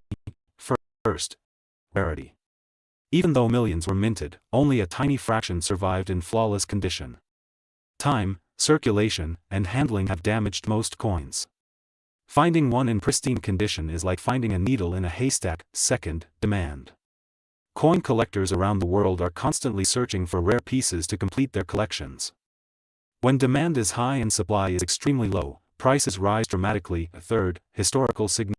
First, rarity. Even though millions were minted, only a tiny fraction survived in flawless condition. Time, circulation, and handling have damaged most coins. Finding one in pristine condition is like finding a needle in a haystack. Second, demand. Coin collectors around the world are constantly searching for rare pieces to complete their collections. When demand is high and supply is extremely low, prices rise dramatically. Third, historical significance.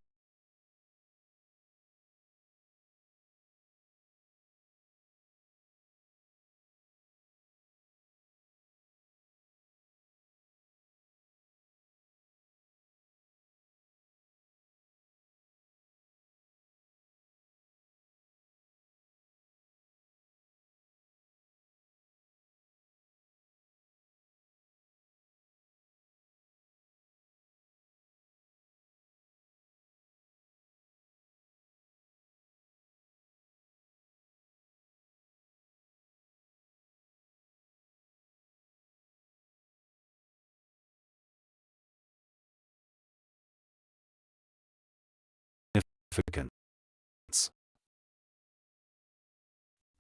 significance.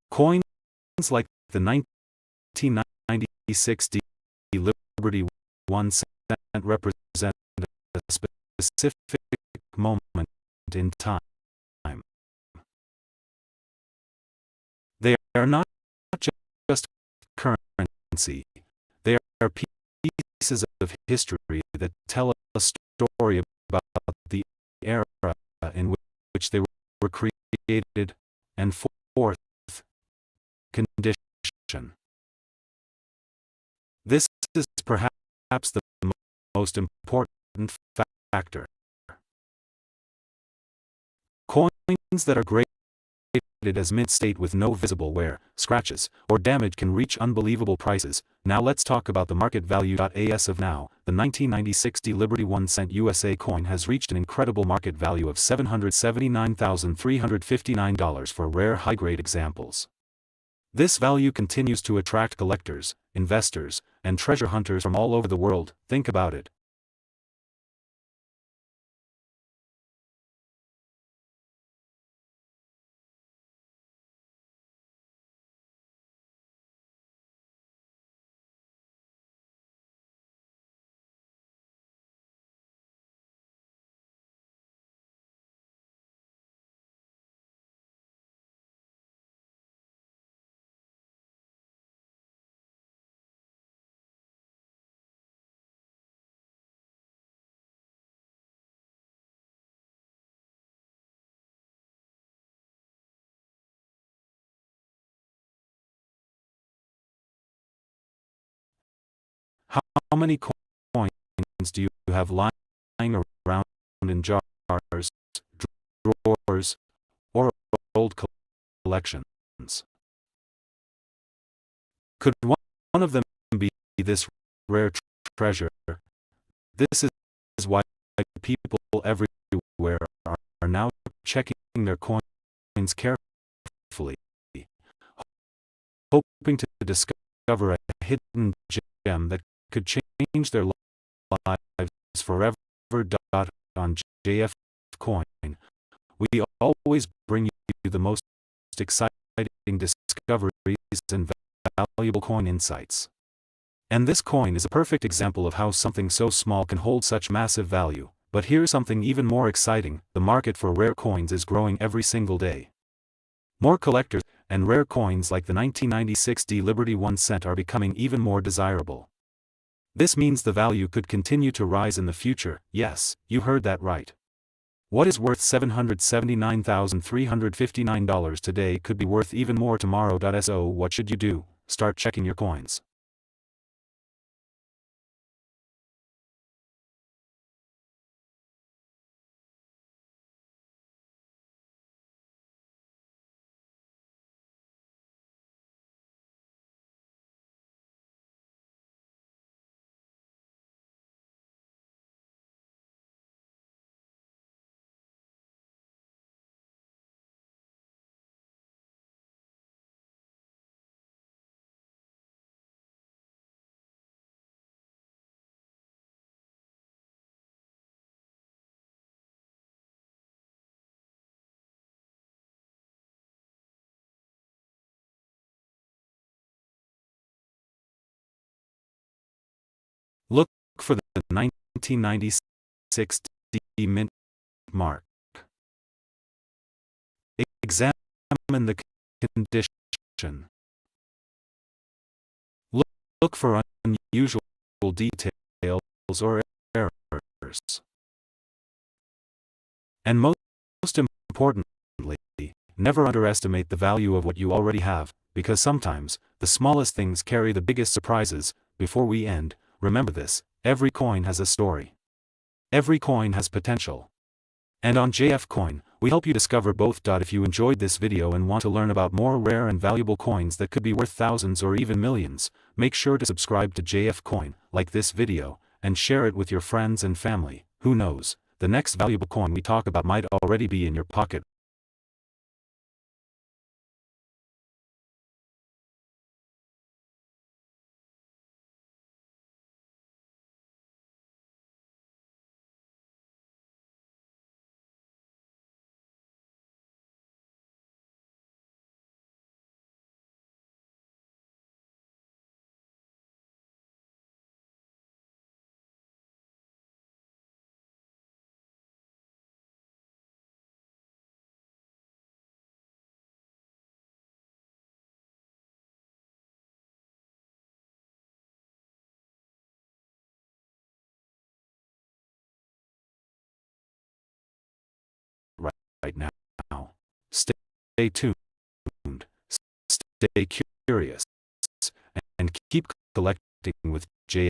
Coins like the 1996 Liberty 1 cent represent a specific moment in time. They are not just currency, they are pieces of history that tell a story about the era in which they were created and fourth condition. This is perhaps the most important factor. Coins that are graded as mint state with no visible wear, scratches, or damage can reach unbelievable prices. Now let's talk about the market value. As of now, the 1996 Liberty 1 cent USA coin has reached an incredible market value of $779,359 for rare high-grade examples. This value continues to attract collectors, investors, and treasure hunters from all over the world. Think about it. How many coins do you have lying around in jars, drawers, or old collections? Could one of them be this rare treasure? This is why people everywhere are now checking their coins carefully, hoping to discover a hidden gem that could change their lives forever. On JF Coin, we always bring you the most exciting discoveries and valuable coin insights. And this coin is a perfect example of how something so small can hold such massive value. But here's something even more exciting: the market for rare coins is growing every single day. More collectors and rare coins like the 1996 Liberty 1 cent are becoming even more desirable. This means the value could continue to rise in the future. Yes, you heard that right. What is worth $779,359 today could be worth even more tomorrow. So what should you do? Start checking your coins. Look for the 1996 mint mark. Examine the condition. Look for unusual details or errors. And most importantly, never underestimate the value of what you already have, because sometimes the smallest things carry the biggest surprises. Before we end, remember this: every coin has a story. Every coin has potential. And on JF Coin, we help you discover both. If you enjoyed this video and want to learn about more rare and valuable coins that could be worth thousands or even millions, make sure to subscribe to JF Coin, like this video, and share it with your friends and family. Who knows, the next valuable coin we talk about might already be in your pocket. now. Stay tuned, stay curious, and keep collecting with JF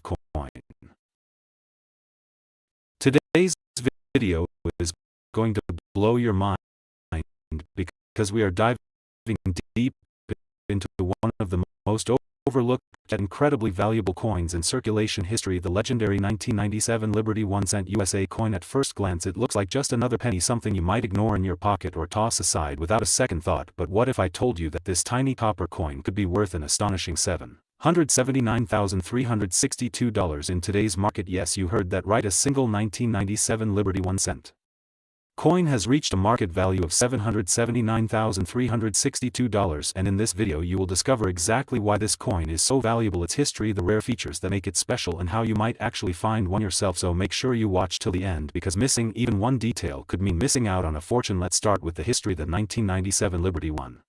Coin. Today's video is going to blow your mind because we are diving deep into one of the most overlooked yet incredibly valuable coins in circulation history, the legendary 1997 Liberty 1-cent USA coin. At first glance it looks like just another penny, something you might ignore in your pocket or toss aside without a second thought. But what if I told you that this tiny copper coin could be worth an astonishing $779,362 in today's market? Yes, you heard that right, a single 1997 Liberty 1-cent coin has reached a market value of $779,362, and in this video you will discover exactly why this coin is so valuable, its history, the rare features that make it special, and how you might actually find one yourself. So make sure you watch till the end, because missing even one detail could mean missing out on a fortune. Let's start with the history. The 1997 Liberty 1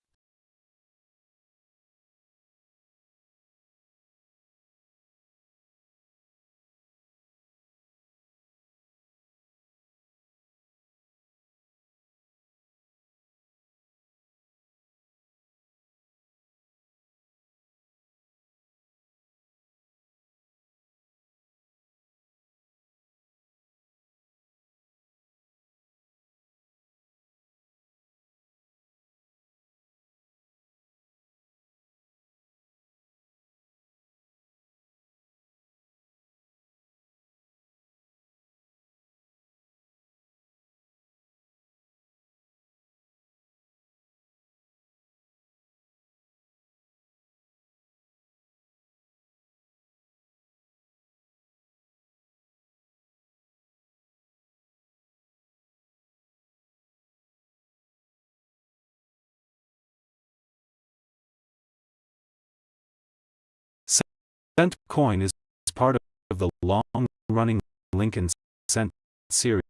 cent coin is part of the long-running Lincoln cent series,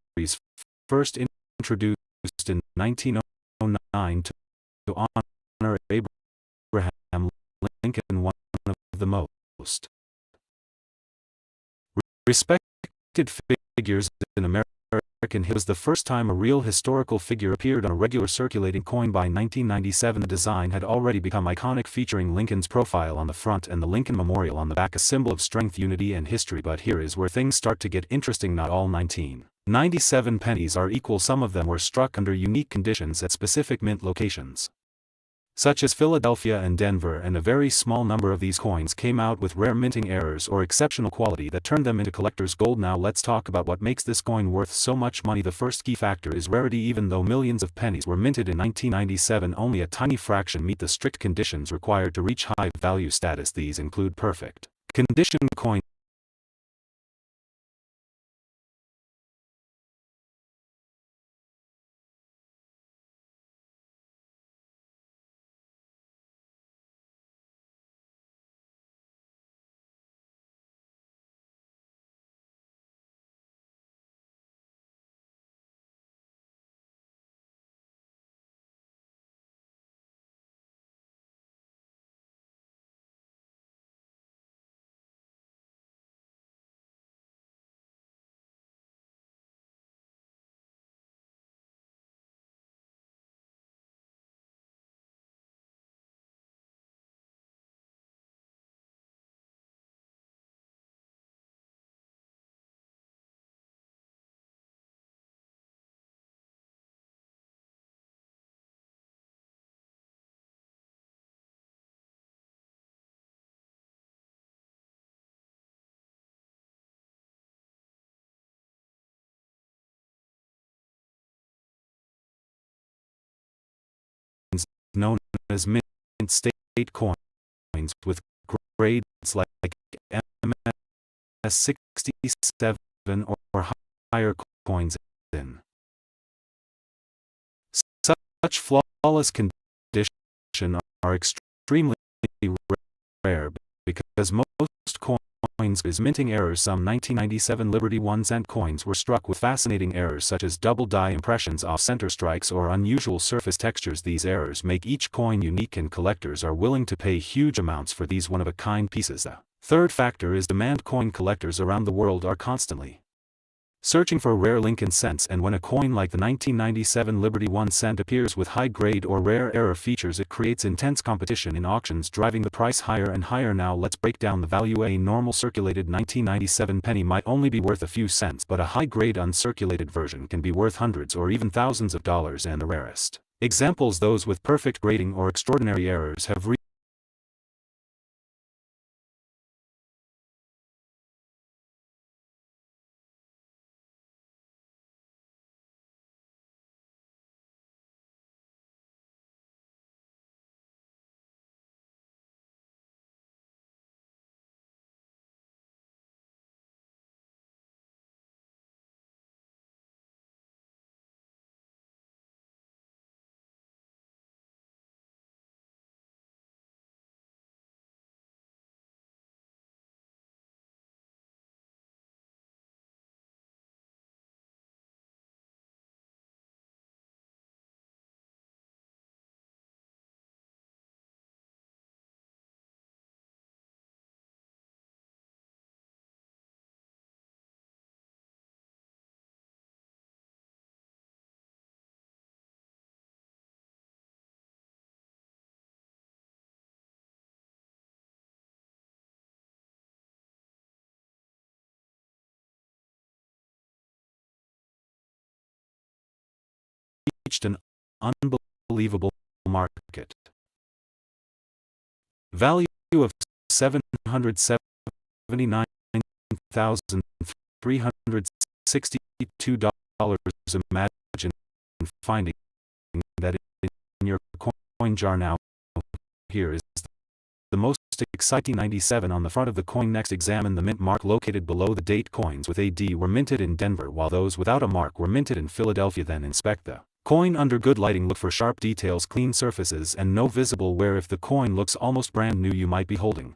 first introduced in 1909 to honor Abraham Lincoln, one of the most respected figures in American history. Was the first time a real historical figure appeared on a regular circulating coin. By 1997 the design had already become iconic, featuring Lincoln's profile on the front and the Lincoln Memorial on the back, a symbol of strength, unity and history. But here is where things start to get interesting. Not all 1997 pennies are equal. Some of them were struck under unique conditions at specific mint locations, such as Philadelphia and Denver, and a very small number of these coins came out with rare minting errors or exceptional quality that turned them into collector's gold. Now let's talk about what makes this coin worth so much money. The first key factor is rarity. Even though millions of pennies were minted in 1997, only a tiny fraction meet the strict conditions required to reach high value status. These include perfect condition coins, known as mint state coins, with grades like MS-67 or higher coins in such flawless condition are extremely rare, because most coins is minting errors. Some 1997 Liberty 1-cent coins were struck with fascinating errors such as double die impressions, off-center strikes, or unusual surface textures. These errors make each coin unique, and collectors are willing to pay huge amounts for these one-of-a-kind pieces. The third factor is demand. Coin collectors around the world are constantly Searching for rare Lincoln cents, and when a coin like the 1997 Liberty 1 cent appears with high-grade or rare error features, it creates intense competition in auctions, driving the price higher and higher. Now let's break down the value. A normal circulated 1997 penny might only be worth a few cents, but a high-grade uncirculated version can be worth hundreds or even thousands of dollars, and the rarest examples, those with perfect grading or extraordinary errors, have reached an unbelievable market value of $779,362. Imagine finding that in your coin jar. Now, here is the most exciting 97 on the front of the coin. Next, examine the mint mark located below the date. Coins with AD were minted in Denver, while those without a mark were minted in Philadelphia. Then inspect the coin under good lighting. Look for sharp details, clean surfaces, and no visible wear. If the coin looks almost brand new, you might be holding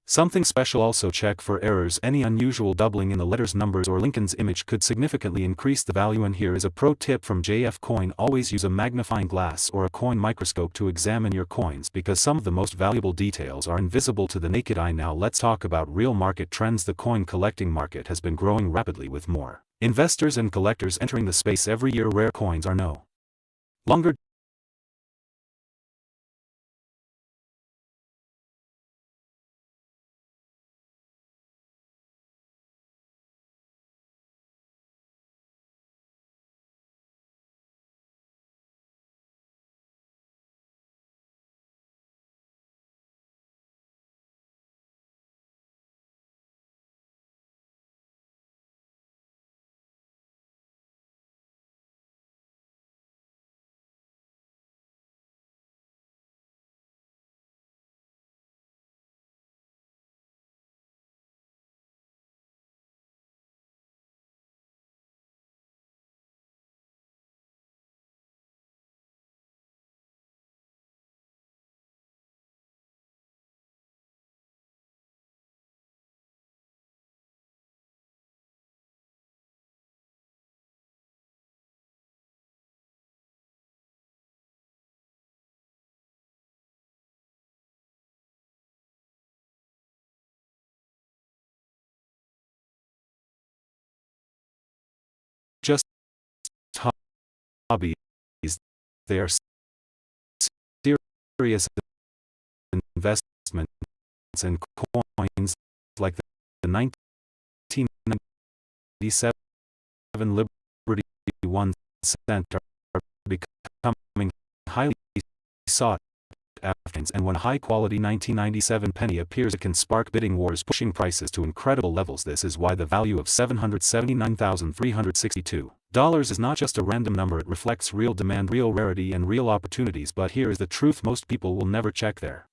something special. Also check for errors. Any unusual doubling in the letters, numbers, or Lincoln's image could significantly increase the value. And here is a pro tip from JF Coin: always use a magnifying glass or a coin microscope to examine your coins, because some of the most valuable details are invisible to the naked eye. Now let's talk about real market trends. The coin collecting market has been growing rapidly, with more investors and collectors entering the space every year. Rare coins are no longer just hobbies. They are serious investments, and coins like the 1997 Liberty 1 cent are becoming highly sought after. And when a high-quality 1997 penny appears, it can spark bidding wars, pushing prices to incredible levels. This is why the value of $779,362 is not just a random number. It reflects real demand, real rarity, and real opportunities. But here is the truth: most people will never check their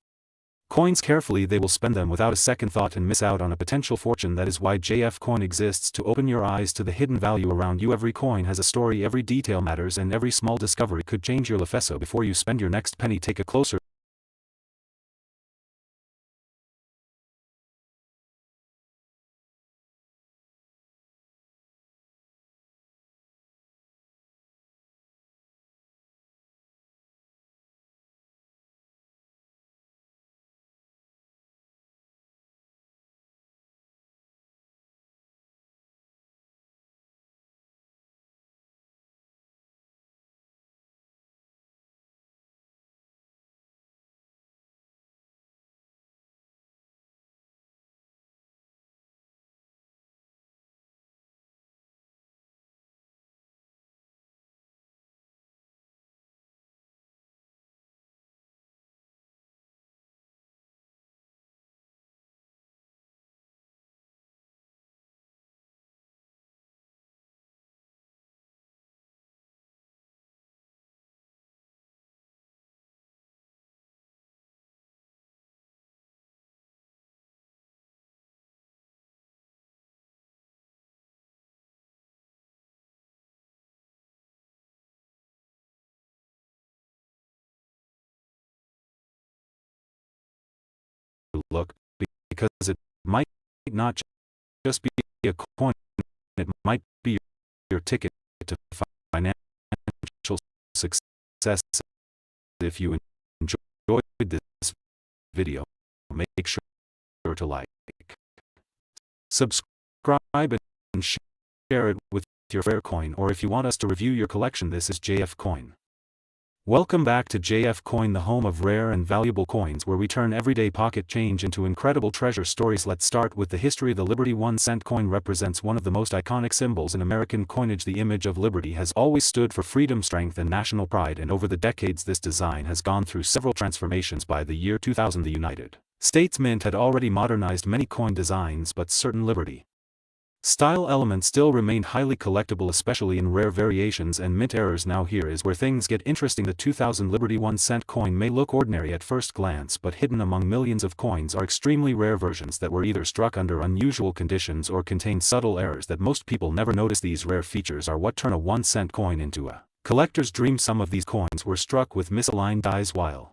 coins carefully. They will spend them without a second thought and miss out on a potential fortune. That is why JF Coin exists, to open your eyes to the hidden value around you. Every coin has a story, every detail matters, and every small discovery could change your life. So before you spend your next penny, take a closer look, because it might not just be a coin, it might be your ticket to financial success. If you enjoyed this video, make sure to like, subscribe, and share it with your rare coin, or if you want us to review your collection. This is JF Coin. Welcome back to JF Coin, the home of rare and valuable coins, where we turn everyday pocket change into incredible treasure stories. Let's start with the history. The Liberty 1-cent coin represents one of the most iconic symbols in American coinage. The image of liberty has always stood for freedom, strength, and national pride, and over the decades this design has gone through several transformations. By the year 2000, the United States Mint had already modernized many coin designs, but certain Liberty style elements still remained highly collectible, especially in rare variations and mint errors. Now here is where things get interesting. The 2000 Liberty 1-cent coin may look ordinary at first glance, but hidden among millions of coins are extremely rare versions that were either struck under unusual conditions or contained subtle errors that most people never notice. These rare features are what turn a 1-cent coin into a collector's dream. Some of these coins were struck with misaligned dies, while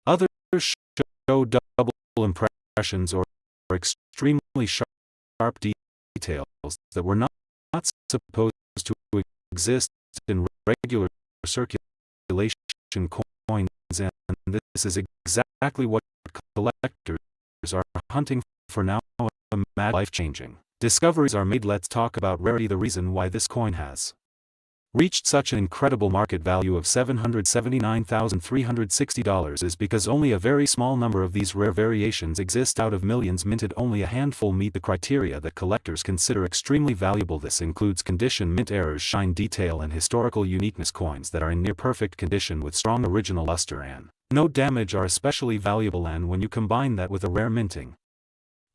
others show double impressions or extremely sharp details that were not supposed to exist in regular circulation coins, and this is exactly what collectors are hunting for now. Life-changing discoveries are made. Let's talk about rarity. The reason why this coin has reached such an incredible market value of $779,360 is because only a very small number of these rare variations exist out of millions minted. Only a handful meet the criteria that collectors consider extremely valuable. This includes condition, mint errors, shine, detail, and historical uniqueness. Coins that are in near perfect condition with strong original luster and no damage are especially valuable, and when you combine that with a rare minting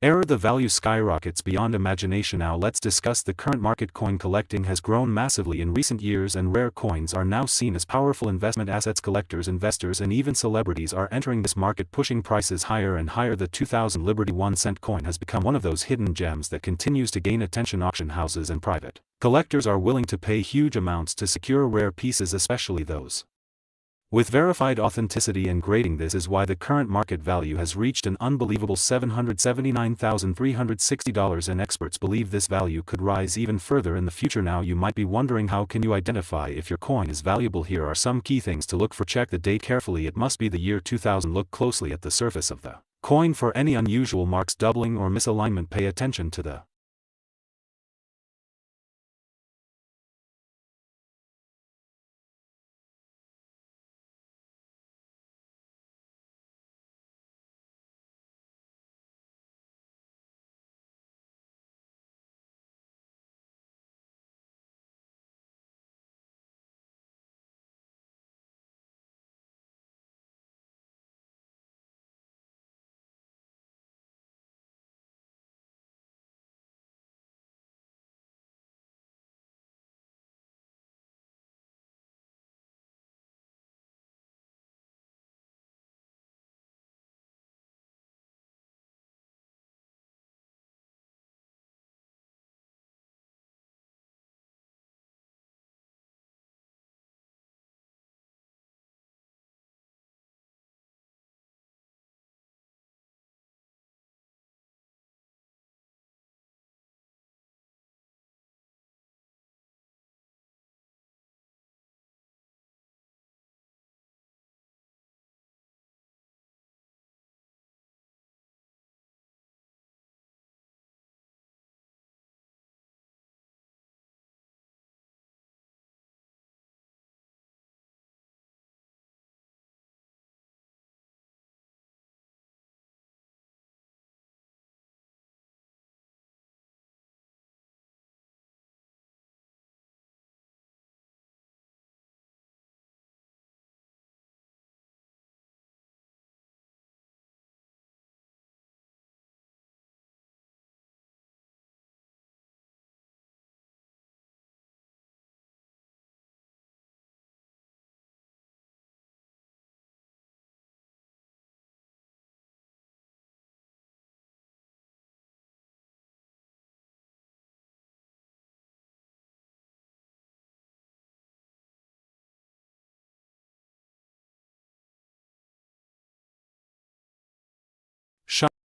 error, the value skyrockets beyond imagination. Now let's discuss the current market. Coin collecting has grown massively in recent years, and rare coins are now seen as powerful investment assets. Collectors, investors, and even celebrities are entering this market, pushing prices higher and higher. The 2000 Liberty 1-cent coin has become one of those hidden gems that continues to gain attention. Auction houses and private collectors are willing to pay huge amounts to secure rare pieces, especially those with verified authenticity and grading. This is why the current market value has reached an unbelievable $779,360, and experts believe this value could rise even further in the future. Now you might be wondering, how can you identify if your coin is valuable? Here are some key things to look for. Check the date carefully. It must be the year 2000. Look closely at the surface of the coin for any unusual marks, doubling, or misalignment. Pay attention to the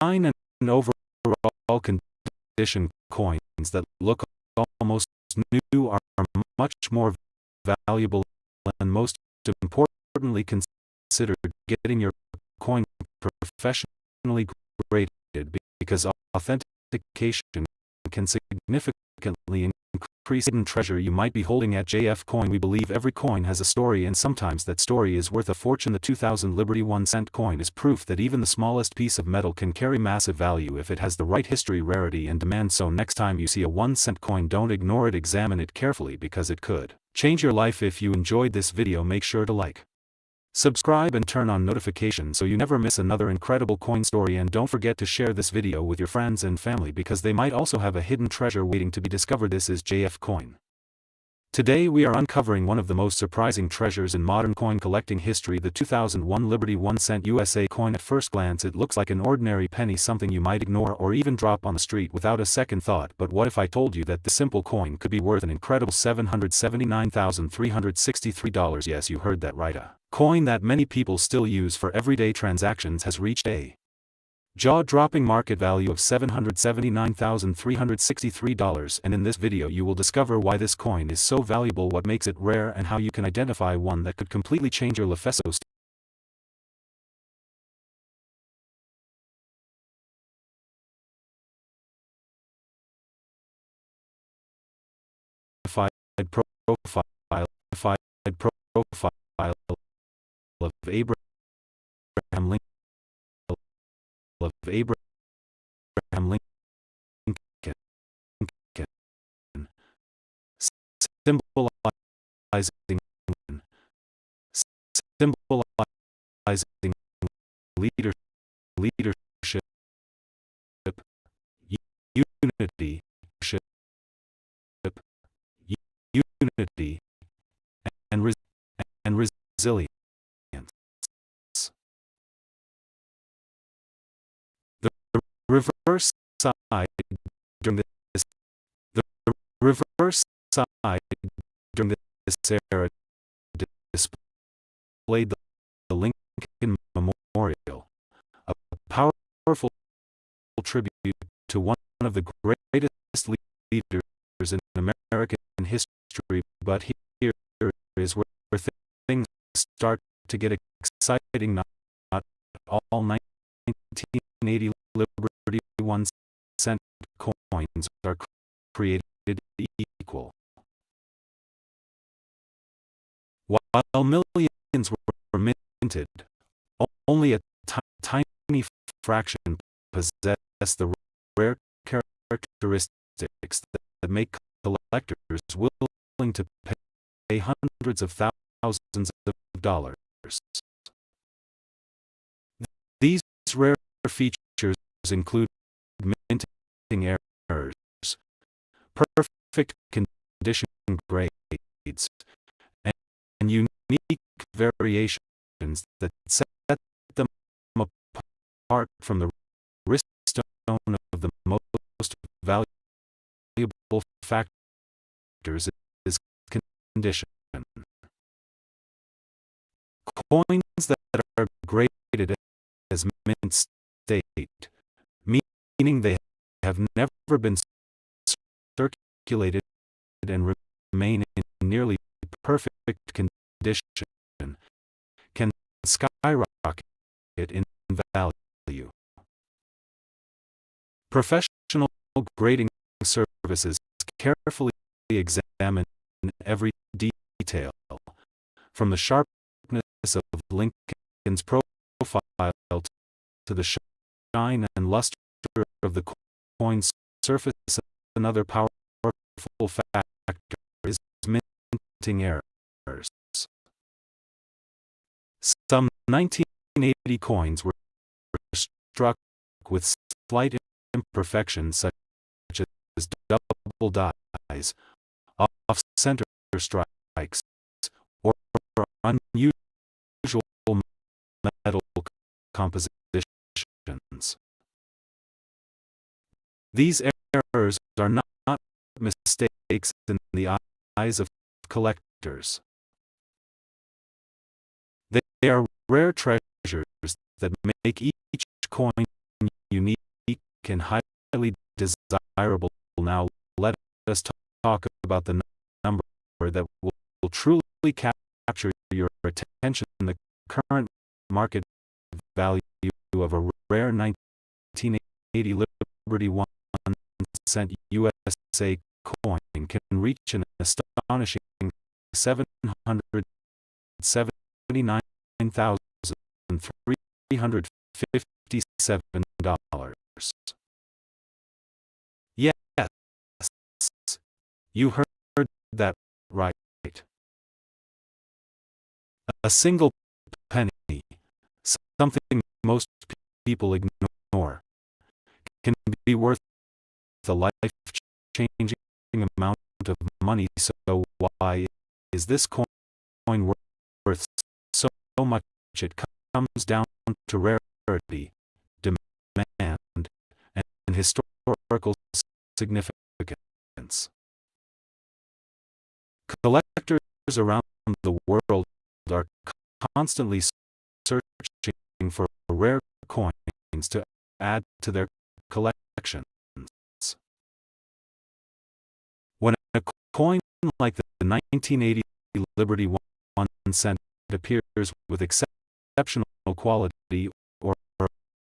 and overall condition coins that look almost new are much more valuable, and most importantly, consider getting your coin professionally graded, because authentication can significantly increase hidden treasure you might be holding at JF Coin. We believe every coin has a story, and sometimes that story is worth a fortune. The 2000 Liberty 1-cent coin is proof that even the smallest piece of metal can carry massive value if it has the right history, rarity, and demand. So next time you see a 1-cent coin, don't ignore it, examine it carefully, because it could change your life. If you enjoyed this video, make sure to like, subscribe, and turn on notifications so you never miss another incredible coin story. And don't forget to share this video with your friends and family, because they might also have a hidden treasure waiting to be discovered. This is JF Coin. Today we are uncovering one of the most surprising treasures in modern coin collecting history, the 2001 Liberty 1-cent USA coin. At first glance it looks like an ordinary penny, something you might ignore or even drop on the street without a second thought. But what if I told you that this simple coin could be worth an incredible $779,363? Yes, you heard that right. A coin that many people still use for everyday transactions has reached a jaw-dropping market value of $779,363, and in this video you will discover why this coin is so valuable, what makes it rare, and how you can identify one that could completely change your life. So profile of Abraham Lincoln. Of Abraham Lincoln, symbolizing leadership, unity, and resilience. The reverse side during this era displayed the Lincoln Memorial, a powerful tribute to one of the greatest leaders in American history. But here is where things start to get exciting. Not all 1980 Liberty 1-cent coins are created equal. While millions were minted, only a tiny fraction possess the rare characteristics that make collectors willing to pay hundreds of thousands of dollars. These rare features include minting errors, perfect condition grades, and unique variations that set them apart from the wriststone of the most valuable factors is condition. Coins that are graded as mint state, meaning they have never been circulated and remain in nearly perfect condition, can skyrocket in value. Professional grading services carefully examine every detail, from the sharpness of Lincoln's profile to the shine and luster of the coin's surface. Another powerful factor is minting errors. Some 1980 coins were struck with slight imperfections such as double dies, off-center strikes, or unusual metal compositions. These errors are not mistakes in the eyes of collectors. They are rare treasures that make each coin unique and highly desirable. Now let us talk about the number that will truly capture your attention. The current market value of a rare 1980 Liberty 1-cent USA coin can reach an astonishing $779,357. Yes, you heard that right. A single penny, something most people ignore, can be worth a life-changing amount of money. So why is this coin worth so much? It comes down to rarity, demand, and historical significance. Collectors around the world are constantly searching for rare coins to add to their collections. When a coin like the 1980 Liberty 1-cent appears with exceptional quality or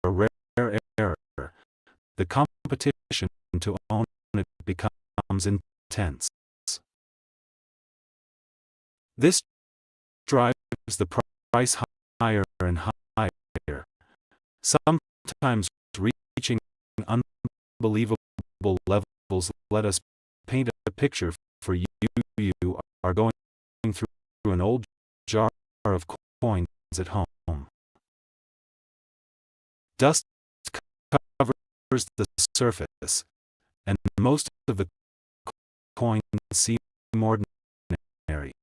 a rare error, the competition to own it becomes intense. This drives the price higher and higher, sometimes reaching unbelievable levels. Let us paint a picture for you. You are going through an old jar of coins at home. Dust covers the surface, and most of the coins seem ordinary.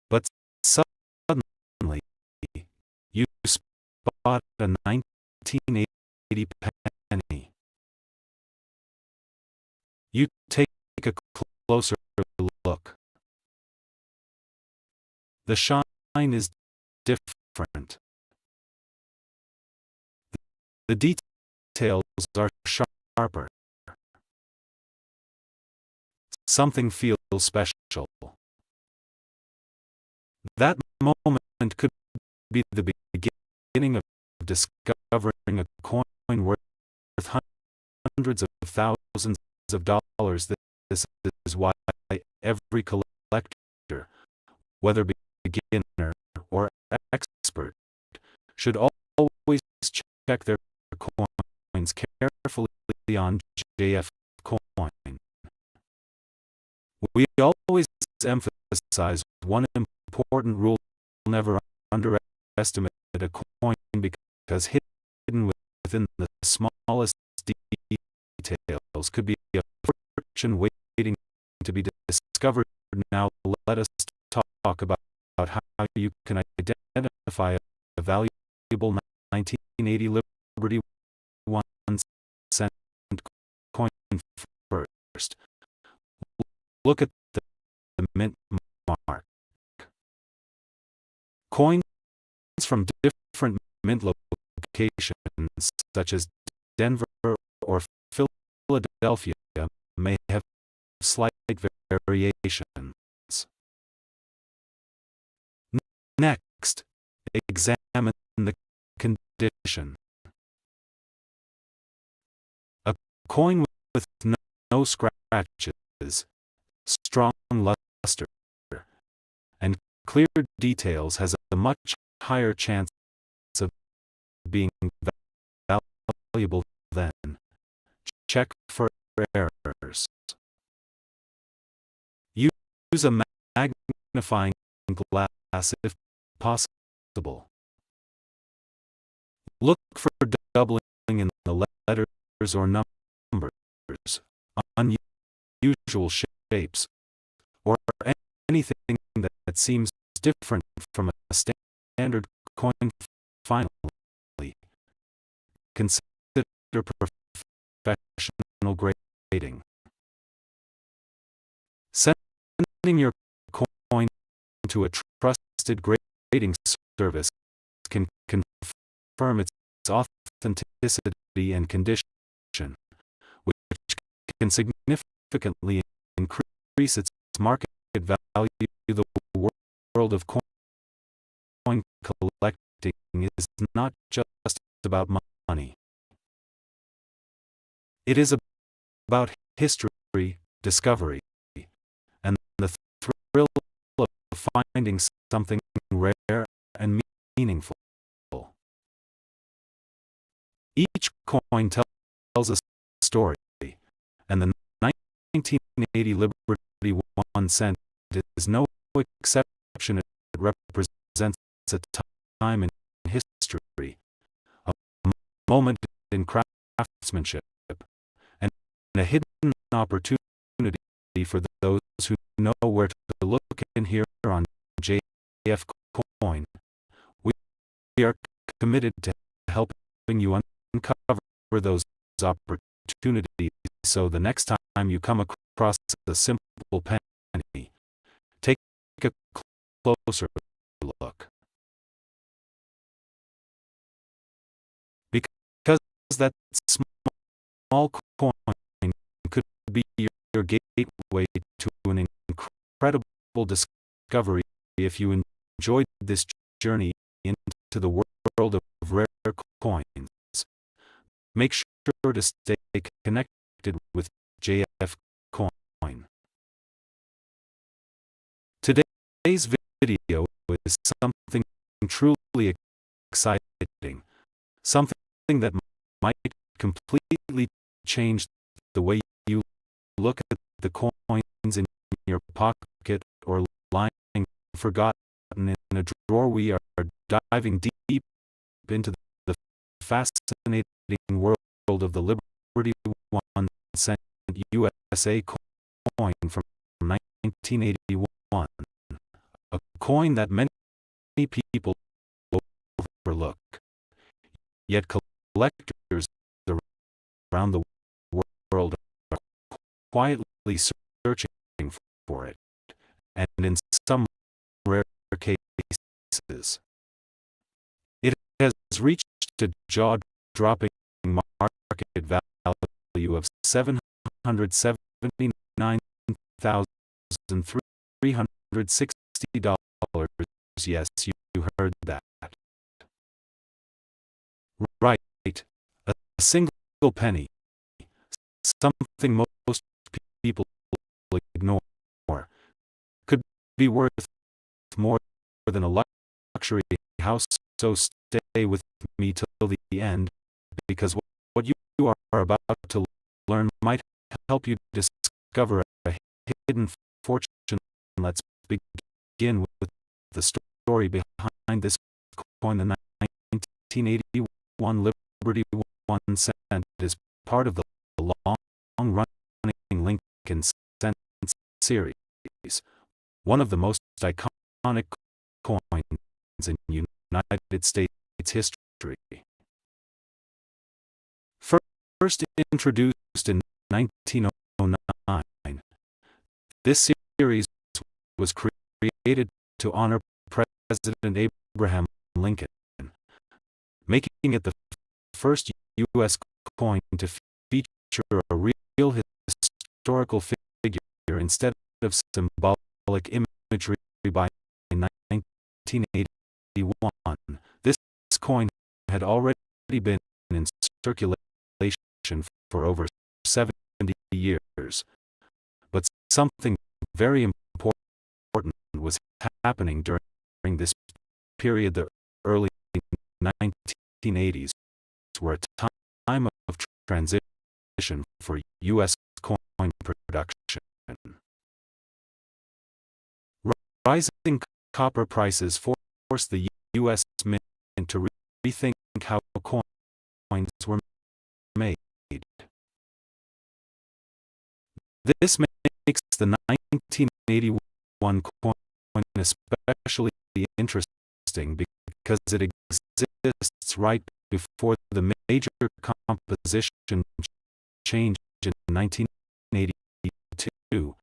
But suddenly, you spot a 1980 penny. You take a closer look. The shine is different. The details are sharper. Something feels special. That moment could be the beginning of discovering a coin worth hundreds of thousands of dollars. This is why every collector, whether beginner or expert, should always check their coins carefully on JF Coin. We always emphasize one important rule: never underestimate a coin, because hidden within the smallest details could be a fortune waiting to be discovered. Now let us talk about how you can identify a valuable 1980 Liberty 1-cent coin first. Look at the mint mark. Coins from different mint locations, such as Denver or Philadelphia, may have slight variations. Next, examine the condition. A coin with no scratches, strong luster, and clear details has a much higher chance of being valuable than. Check for errors. Use a magnifying glass if possible. Look for doubling in the letters or numbers, unusual shapes, or anything that seems different from a standard coin. Finally, consider professional grading. Sending your coin to a trusted grading service can confirm its authenticity and condition, which can significantly increase its market value. The world of coin collecting is not just about money. It is about history, discovery, and the thrill of finding something rare and meaningful. Each coin tells a story, and the 1980 Liberty 1 cent is no exception. It represents a time in history, a moment in craftsmanship, and a hidden opportunity for those who know where to look. In here on JF Coin, we are committed to helping you uncover those opportunities, so the next time you come across a simple penny, take a closer look. Because that small coin could be your gateway to an incredible discovery. If you enjoyed this journey into the world of rare coins, make sure to stay connected with JF Coin. Today's video is something truly exciting, something that might completely change the way you look at the coins in your pocket or lying forgotten in a drawer. We are diving deep into the fascinating world of the Liberty 1 cent USA coin from 1981, a coin that many people overlook, yet collectors around the world are quietly searching for it, and in some rare cases, it has reached a jaw-dropping market value of $779,360. Yes, you heard that. Right, a single penny, something most people ignore, could be worth more than a luxury house. So stay with me till the end, because what you are about to learn might help you discover a hidden fortune. Let's begin with the story behind this coin. The 1981 Liberty 1 cent is part of the long-running Lincoln cent series, one of the most iconic coins in United States history. First introduced in 1909, this series was created to honor President Abraham Lincoln, making it the first U.S. coin to feature a real historical figure instead of symbolic imagery. By 1981, this coin had already been in circulation for over 70 years, but something very important was happening during this period. The early 1980s were a time of transition for U.S. coin production. Rising copper prices forced the U.S. Mint to rethink how coins were made. This makes the 1981 coin especially interesting because it exists right before the major composition change in 1982,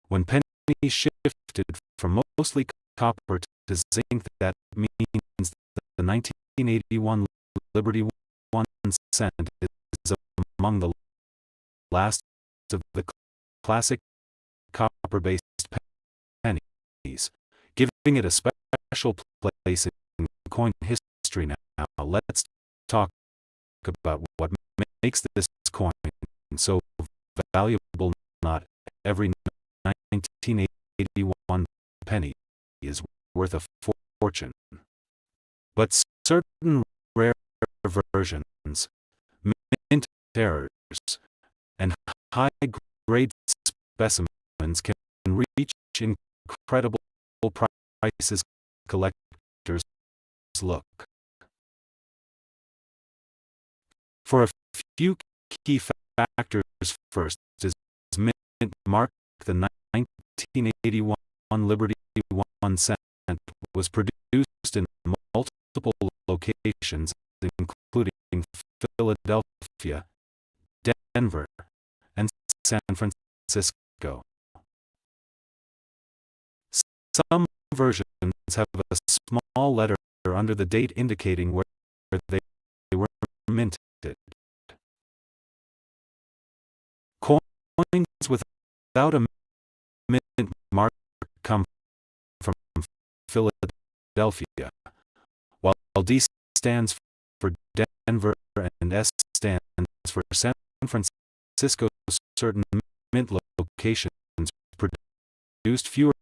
when pennies shifted from mostly copper to zinc. That means that the 1981 Liberty 1 cent is among the last of the classic copper-based pennies, giving it a special place in coin history. Now, let's talk about what makes this coin so valuable. Not every 1981 penny is worth a fortune, but certain rare versions, mint errors, and high-grade specimens can reach incredible prices. Collectors look for a few key factors. First is mint mark. The 1981 Liberty 1 cent was produced in multiple locations, including Philadelphia, Denver, and San Francisco. Some versions have a small letter under the date indicating where they were minted. Coins without a mint mark come from Philadelphia, while D stands for Denver and S stands for San Francisco. Certain mint locations produced fewer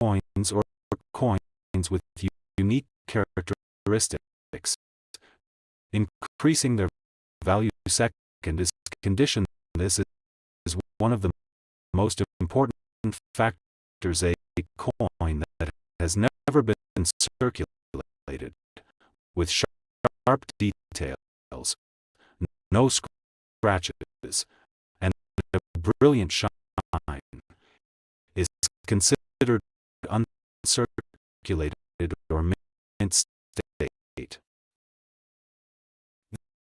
coins or coins with unique characteristics, increasing their value. Second is condition. This is one of the most important factors. A coin that has never been circulated, with sharp details, no scratches, and a brilliant shine, is considered uncirculated or mint state.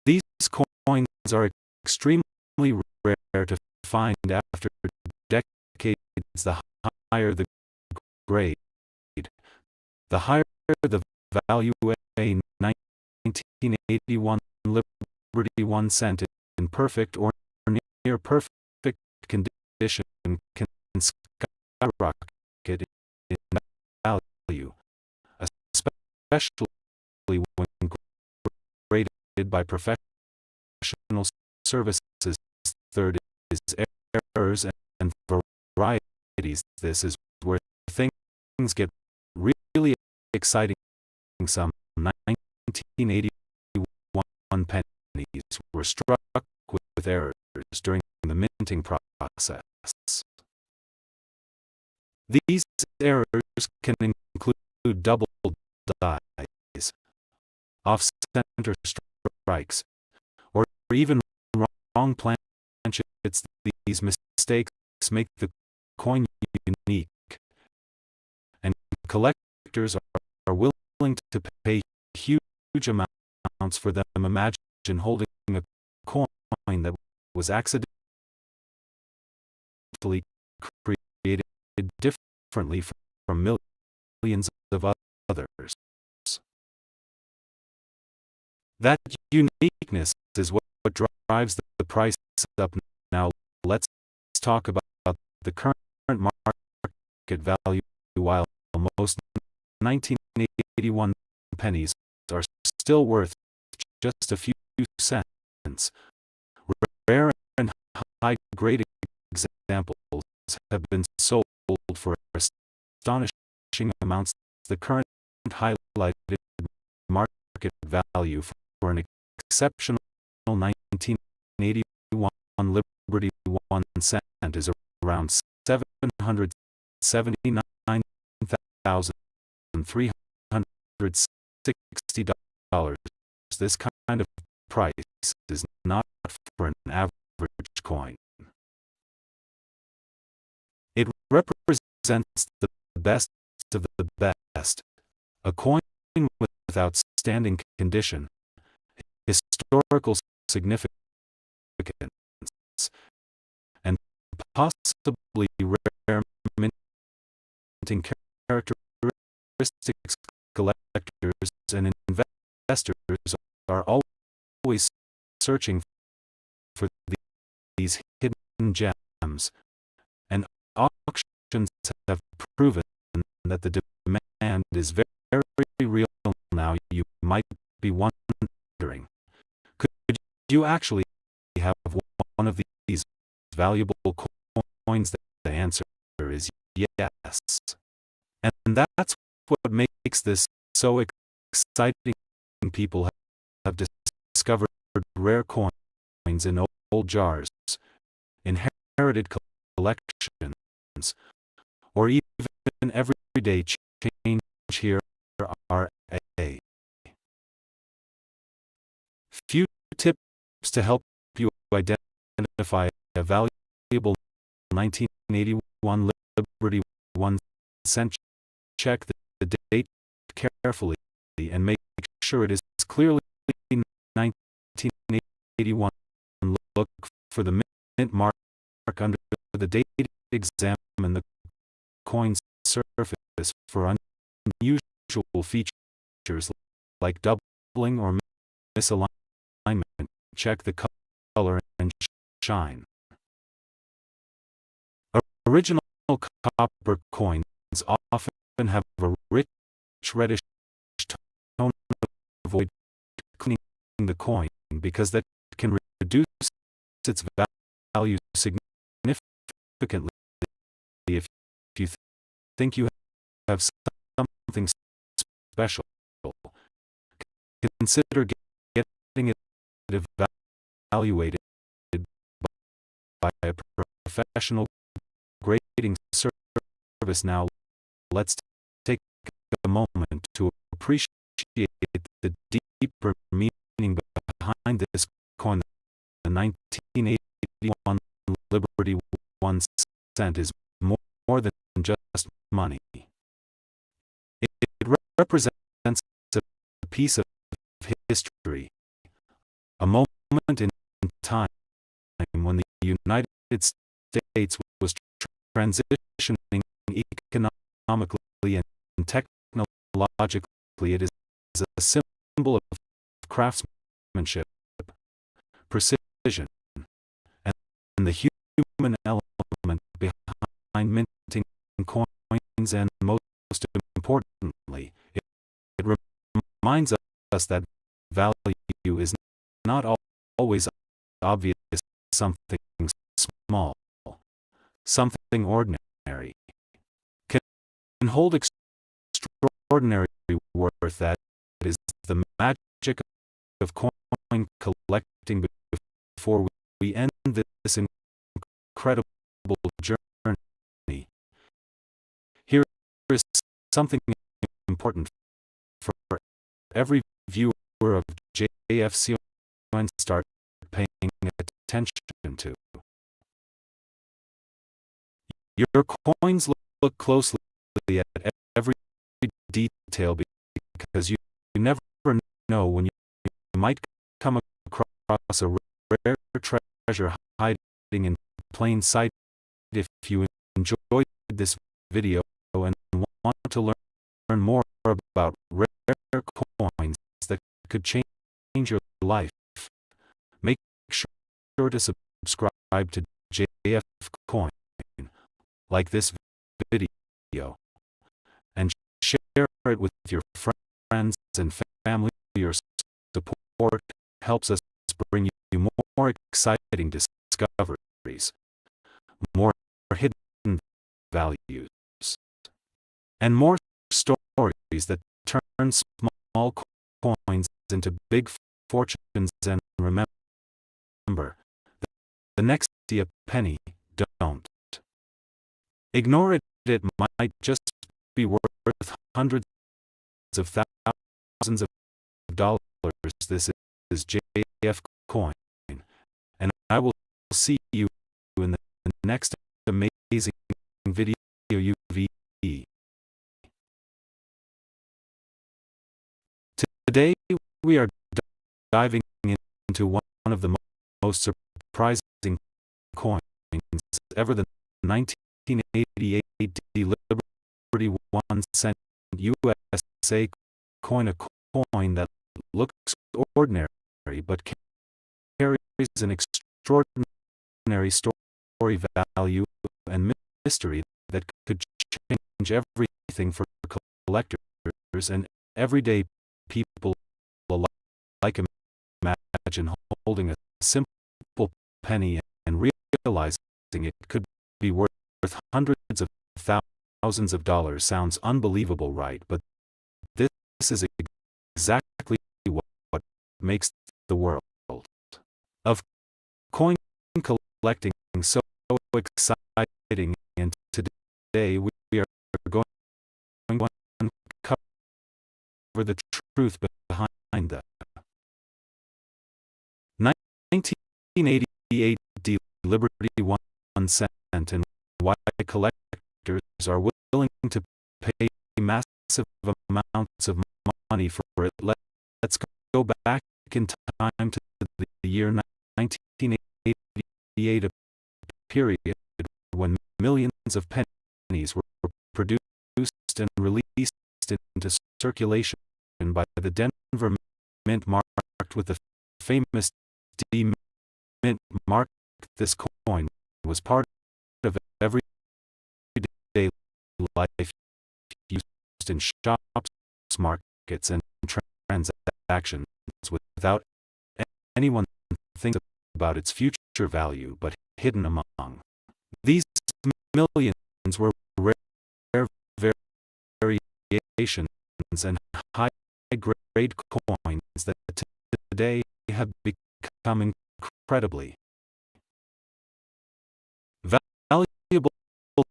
These coins are extremely rare to find. After decades, the higher the grade, the higher the value. A 1981 Liberty 1 cent in perfect or near perfect condition can skyrocket in value, especially when graded by professional services. Third is errors and varieties. This is where things get really exciting. Some 1981 pennies were struck with errors during the minting process. These errors can include double dies, off-center strikes, or even wrong planchets. These mistakes make the coin unique, and collectors are willing to pay huge amounts for them. Imagine holding a coin that was accidentally created differently from millions of others. That uniqueness is what drives the price up. Now, let's talk about the current market value. While most 1981 pennies are still worth just a few cents, rare and high-grade examples have been sold for astonishing amounts. The current highlighted market value for an exceptional 1981 Liberty 1 cent is around $779,360. This kind of price is not for an average coin. It represents the best of the best, a coin with outstanding condition, historical significance, and possibly rare minting characteristics. Collectors and investors are always searching for these hidden gems, and auctions have proven that the demand is very, very real now. You might be wondering, could you actually have one of these valuable coins? The answer is yes. And that's what makes this so exciting. People have discovered rare coins in old jars, inherited collections, or even everyday change. Here are a few tips to help you identify a valuable 1981 Liberty 1 cent. Check the date carefully and make sure it is clearly 1981. Look for the mint mark under the date. Examine the coin's surface for unusual features like doubling or misalignment. Check the color and shine. Original copper coins often have a rich reddish tone. Avoid cleaning the coin because that can reduce its value significantly. If you think you have something special, consider getting it evaluated by a professional grading service. Now, let's take a moment to appreciate the deeper meaning behind this coin. The 1981 Liberty 1 cent is more than just money. It represents a piece of history, a moment in time when the United States was transitioning economically and technologically. It is a symbol of craftsmanship, precision, and the human element behind minting coins, and most importantly, it reminds us that value is not always obvious. Something small, something ordinary, can hold extraordinary worth. That is the magic of coin collecting. Before we end this incredible journey, here is something important for every viewer of JFC. Start paying attention to. Your coins look closely at every detail, because you never know when you might come across a rare treasure hiding in plain sight. If you enjoyed this video and want to learn more about rare coins that could change your life, make sure to subscribe to JF Coin, like this video, and share it with your friends and family. Your support helps us bring you more exciting discoveries, more hidden values, and more stories that turn small coins into big fortunes. And remember, the next penny, don't ignore it. It might just be worth hundreds of thousands of dollars. This is JF Coin, and I will see you in the next amazing video. Today we are diving into one of the most surprising coins ever, the 1988 Liberty 1 cent USA coin, a coin that looks ordinary but carries an extraordinary story, value, and mystery that could change everything for collectors and everyday people alike. Imagine holding a simple penny and realizing it could be worth hundreds of thousands of dollars. Sounds unbelievable, right? But this is exactly what makes the world of coin collecting so exciting, and today we are going to uncover the truth behind the 1988 Liberty 1 cent and why collectors are willing to pay massive amounts of money for it. Let's go back in time to the year 1988, a period when millions of pennies were produced and released into circulation by the Denver Mint, marked with the famous D Mint mark. This coin was part of everyday life, used in shops, markets, and transactions without anyone thinking about its future value. But hidden among these millions were rare variations and high-grade coins that today have become incredibly valuable.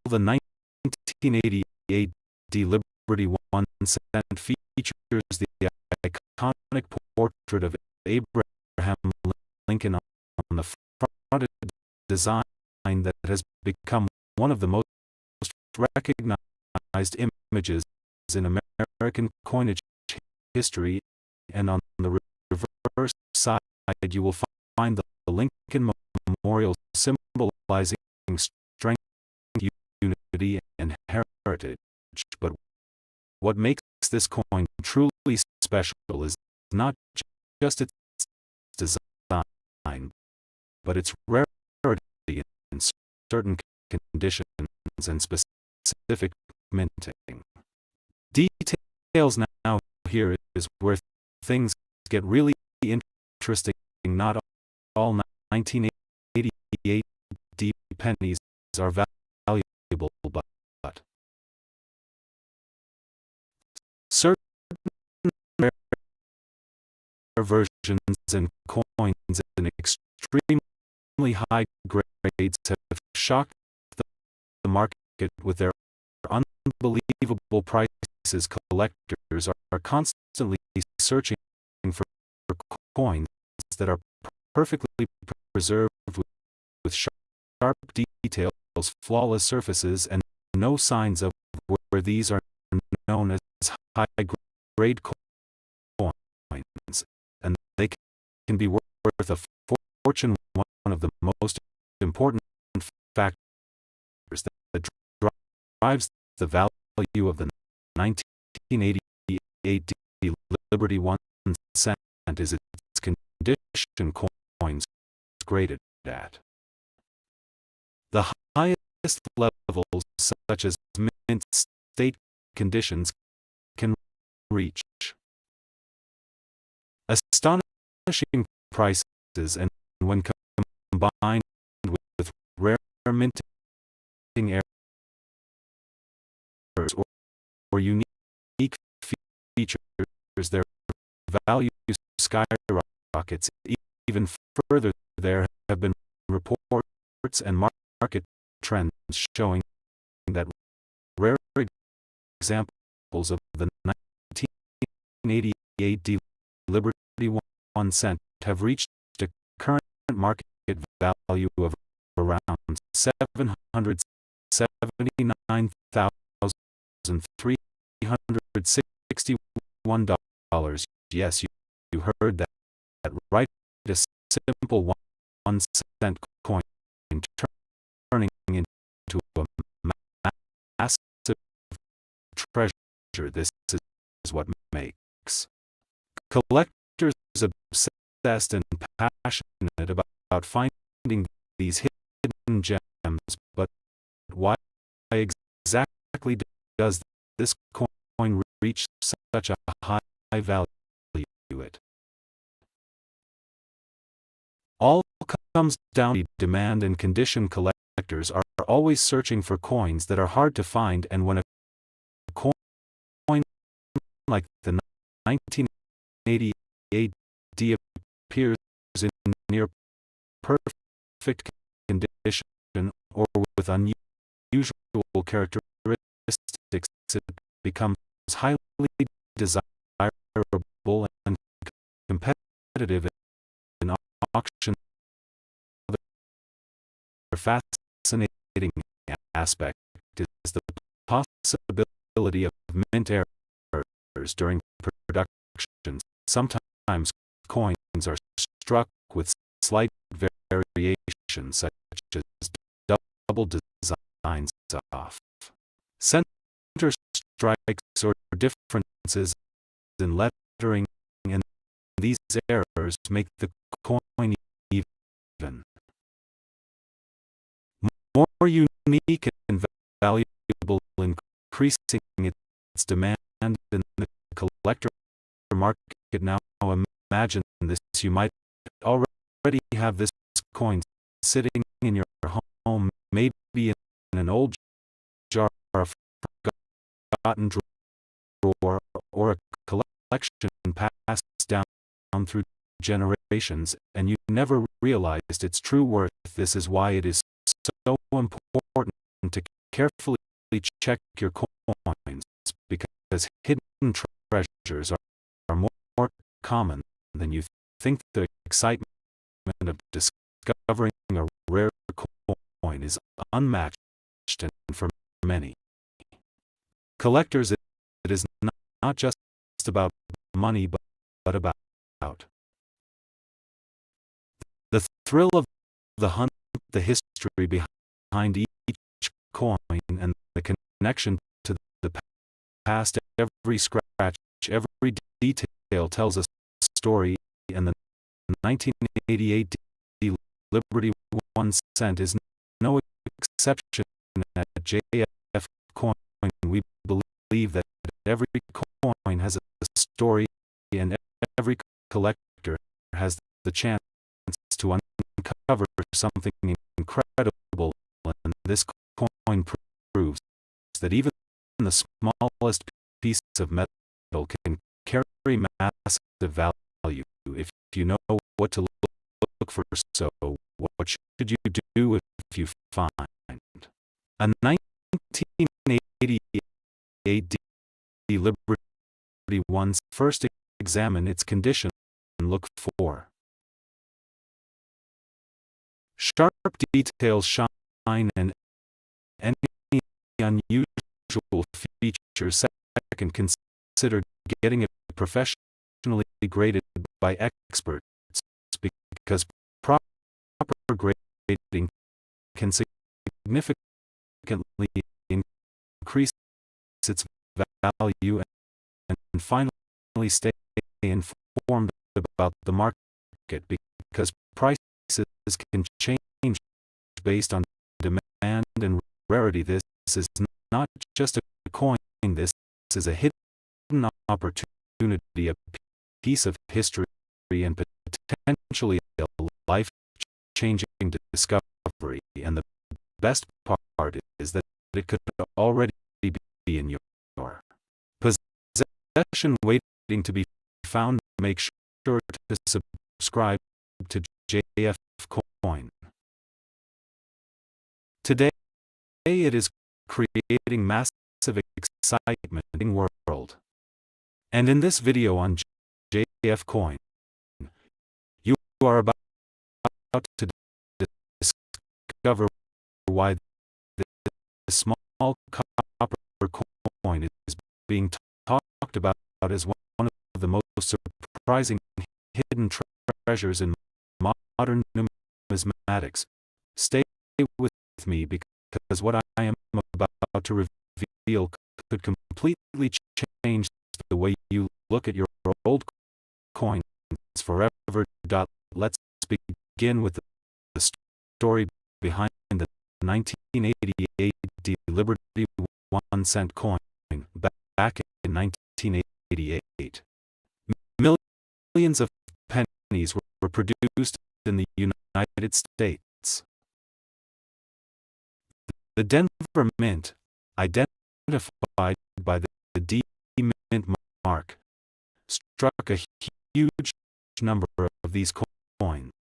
The 1988 Liberty 1 cent features the iconic portrait of Abraham Lincoln on the front, a design that has become one of the most recognized images in American coinage history. And on the reverse side, you will find the Lincoln Memorial, symbolizing strength, unity, and heritage. But what makes this coin truly special is not just its design, but its rarity in certain conditions and specific minting. Details now. Here is where things get really interesting. Not all 1988 D pennies are valuable, but certain rare versions and coins in extremely high grades have shocked the market with their unbelievable prices. Collectors are constantly searching for coins that are perfectly preserved with sharp details, flawless surfaces, and no signs of where these are known as high-grade coins, and they can be worth a fortune. One of the most important factors that drives the value of the 1988 Liberty 1 cent is its condition. Coins graded at the highest levels, such as mint state conditions, can reach astonishing prices, and when combined with rare minting errors or unique features, their value skyrockets even further. There have been reports and market trends showing that rare examples of the 1988 D Liberty 1 cent have reached a current market value of around $779,361. Yes, you heard that right. A simple 1 cent coin turning into a massive treasure. This is what makes collecting obsessed and passionate about finding these hidden gems, but why exactly does this coin reach such a high value? It all comes down to demand and condition. Collectors are always searching for coins that are hard to find, and when a coin like the 1988 D appears in near perfect condition or with unusual characteristics, it becomes highly desirable and competitive in auction. Another fascinating aspect is the possibility of mint errors during production. Sometimes coins are struck with slight variations, such as double designs off center strikes or differences in lettering, and these errors make the coin even more unique and valuable, increasing its demand in the collector market. Now imagine this: you might already have this coin sitting in your home, maybe in an old jar, a forgotten drawer, or a collection passed down through generations, and you never realized its true worth. This is why it is so important to carefully check your coins, because hidden treasures are more common than you think. The excitement of discovering a rare coin is unmatched, and for many collectors it is not just about money, but about the thrill of the hunt, the history behind each coin, and the connection to the past. Every scratch, every detail tells a story, and the 1988 D Liberty 1 cent is no exception. At JF Coin, we believe that every coin has a story, and every collector has the chance to uncover something incredible, and this coin proves that even the smallest piece of metal can carry massive value if you know what to look for. So, what should you do if you find a 1988 D Liberty 1? First, examine its condition and look for sharp details, shine, and any unusual features. Second, consider getting it professionally graded by experts, because proper grading can significantly increase its value. And finally, stay informed about the market, because prices can change based on demand and rarity. This is not just a coin, this is a hidden opportunity, a piece of history, and potentially a life-changing discovery. And the best part is that it could already be in your possession, waiting to be found. Make sure to subscribe to JF Coin. Today, it is creating massive excitement in the world. And in this video on JF Coin, you are about to discover why the small copper coin is being talked about as one of the most surprising hidden treasures in modern numismatics. Stay with me, because what I am about to reveal could completely change the way you look at your old coins forever. Let's begin with the story behind the 1988 Liberty 1-cent coin. Back in 1988, millions of pennies were produced in the United States. The Denver Mint, identified by the D Mint mark, struck a huge number of these coins.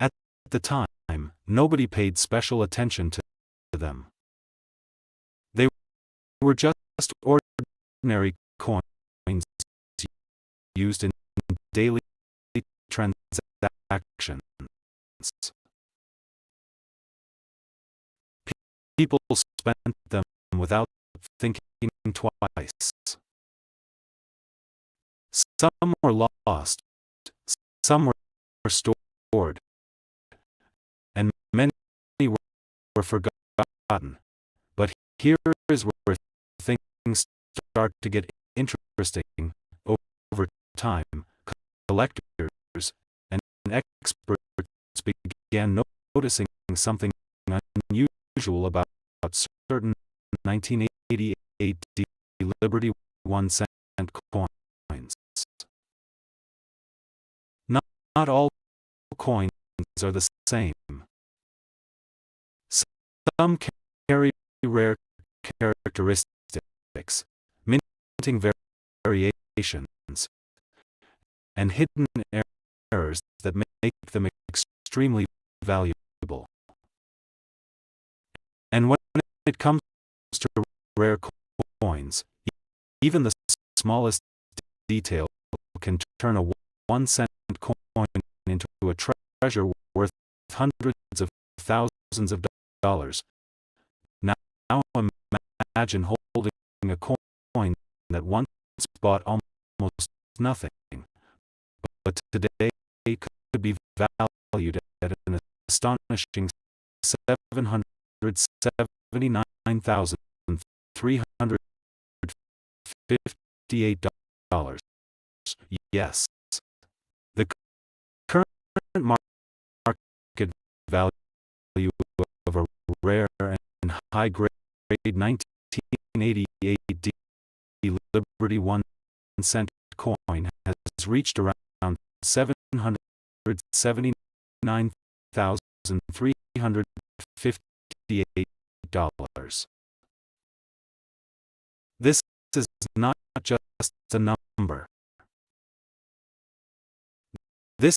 At the time, nobody paid special attention to them. They were just ordinary coins used in daily transactions. People spent them without thinking twice. Some were lost, some were stored, and many were forgotten. But here is where things start to get interesting. Over time, collectors and experts began noticing something unusual about certain 1988 Liberty 1-cent coins. Not all coins are the same. Some carry rare characteristics, minting variations, and hidden errors that make them extremely valuable. And when it comes to rare coins, even the smallest detail can turn a 1-cent coin into a treasure worth hundreds of thousands of dollars. Now imagine holding a coin that once bought almost nothing, but today could be valued at an astonishing $779,358. Yes, the current market value of a rare and high-grade 1988 Liberty 1-cent coin has reached around $779,358. This is not just a number. This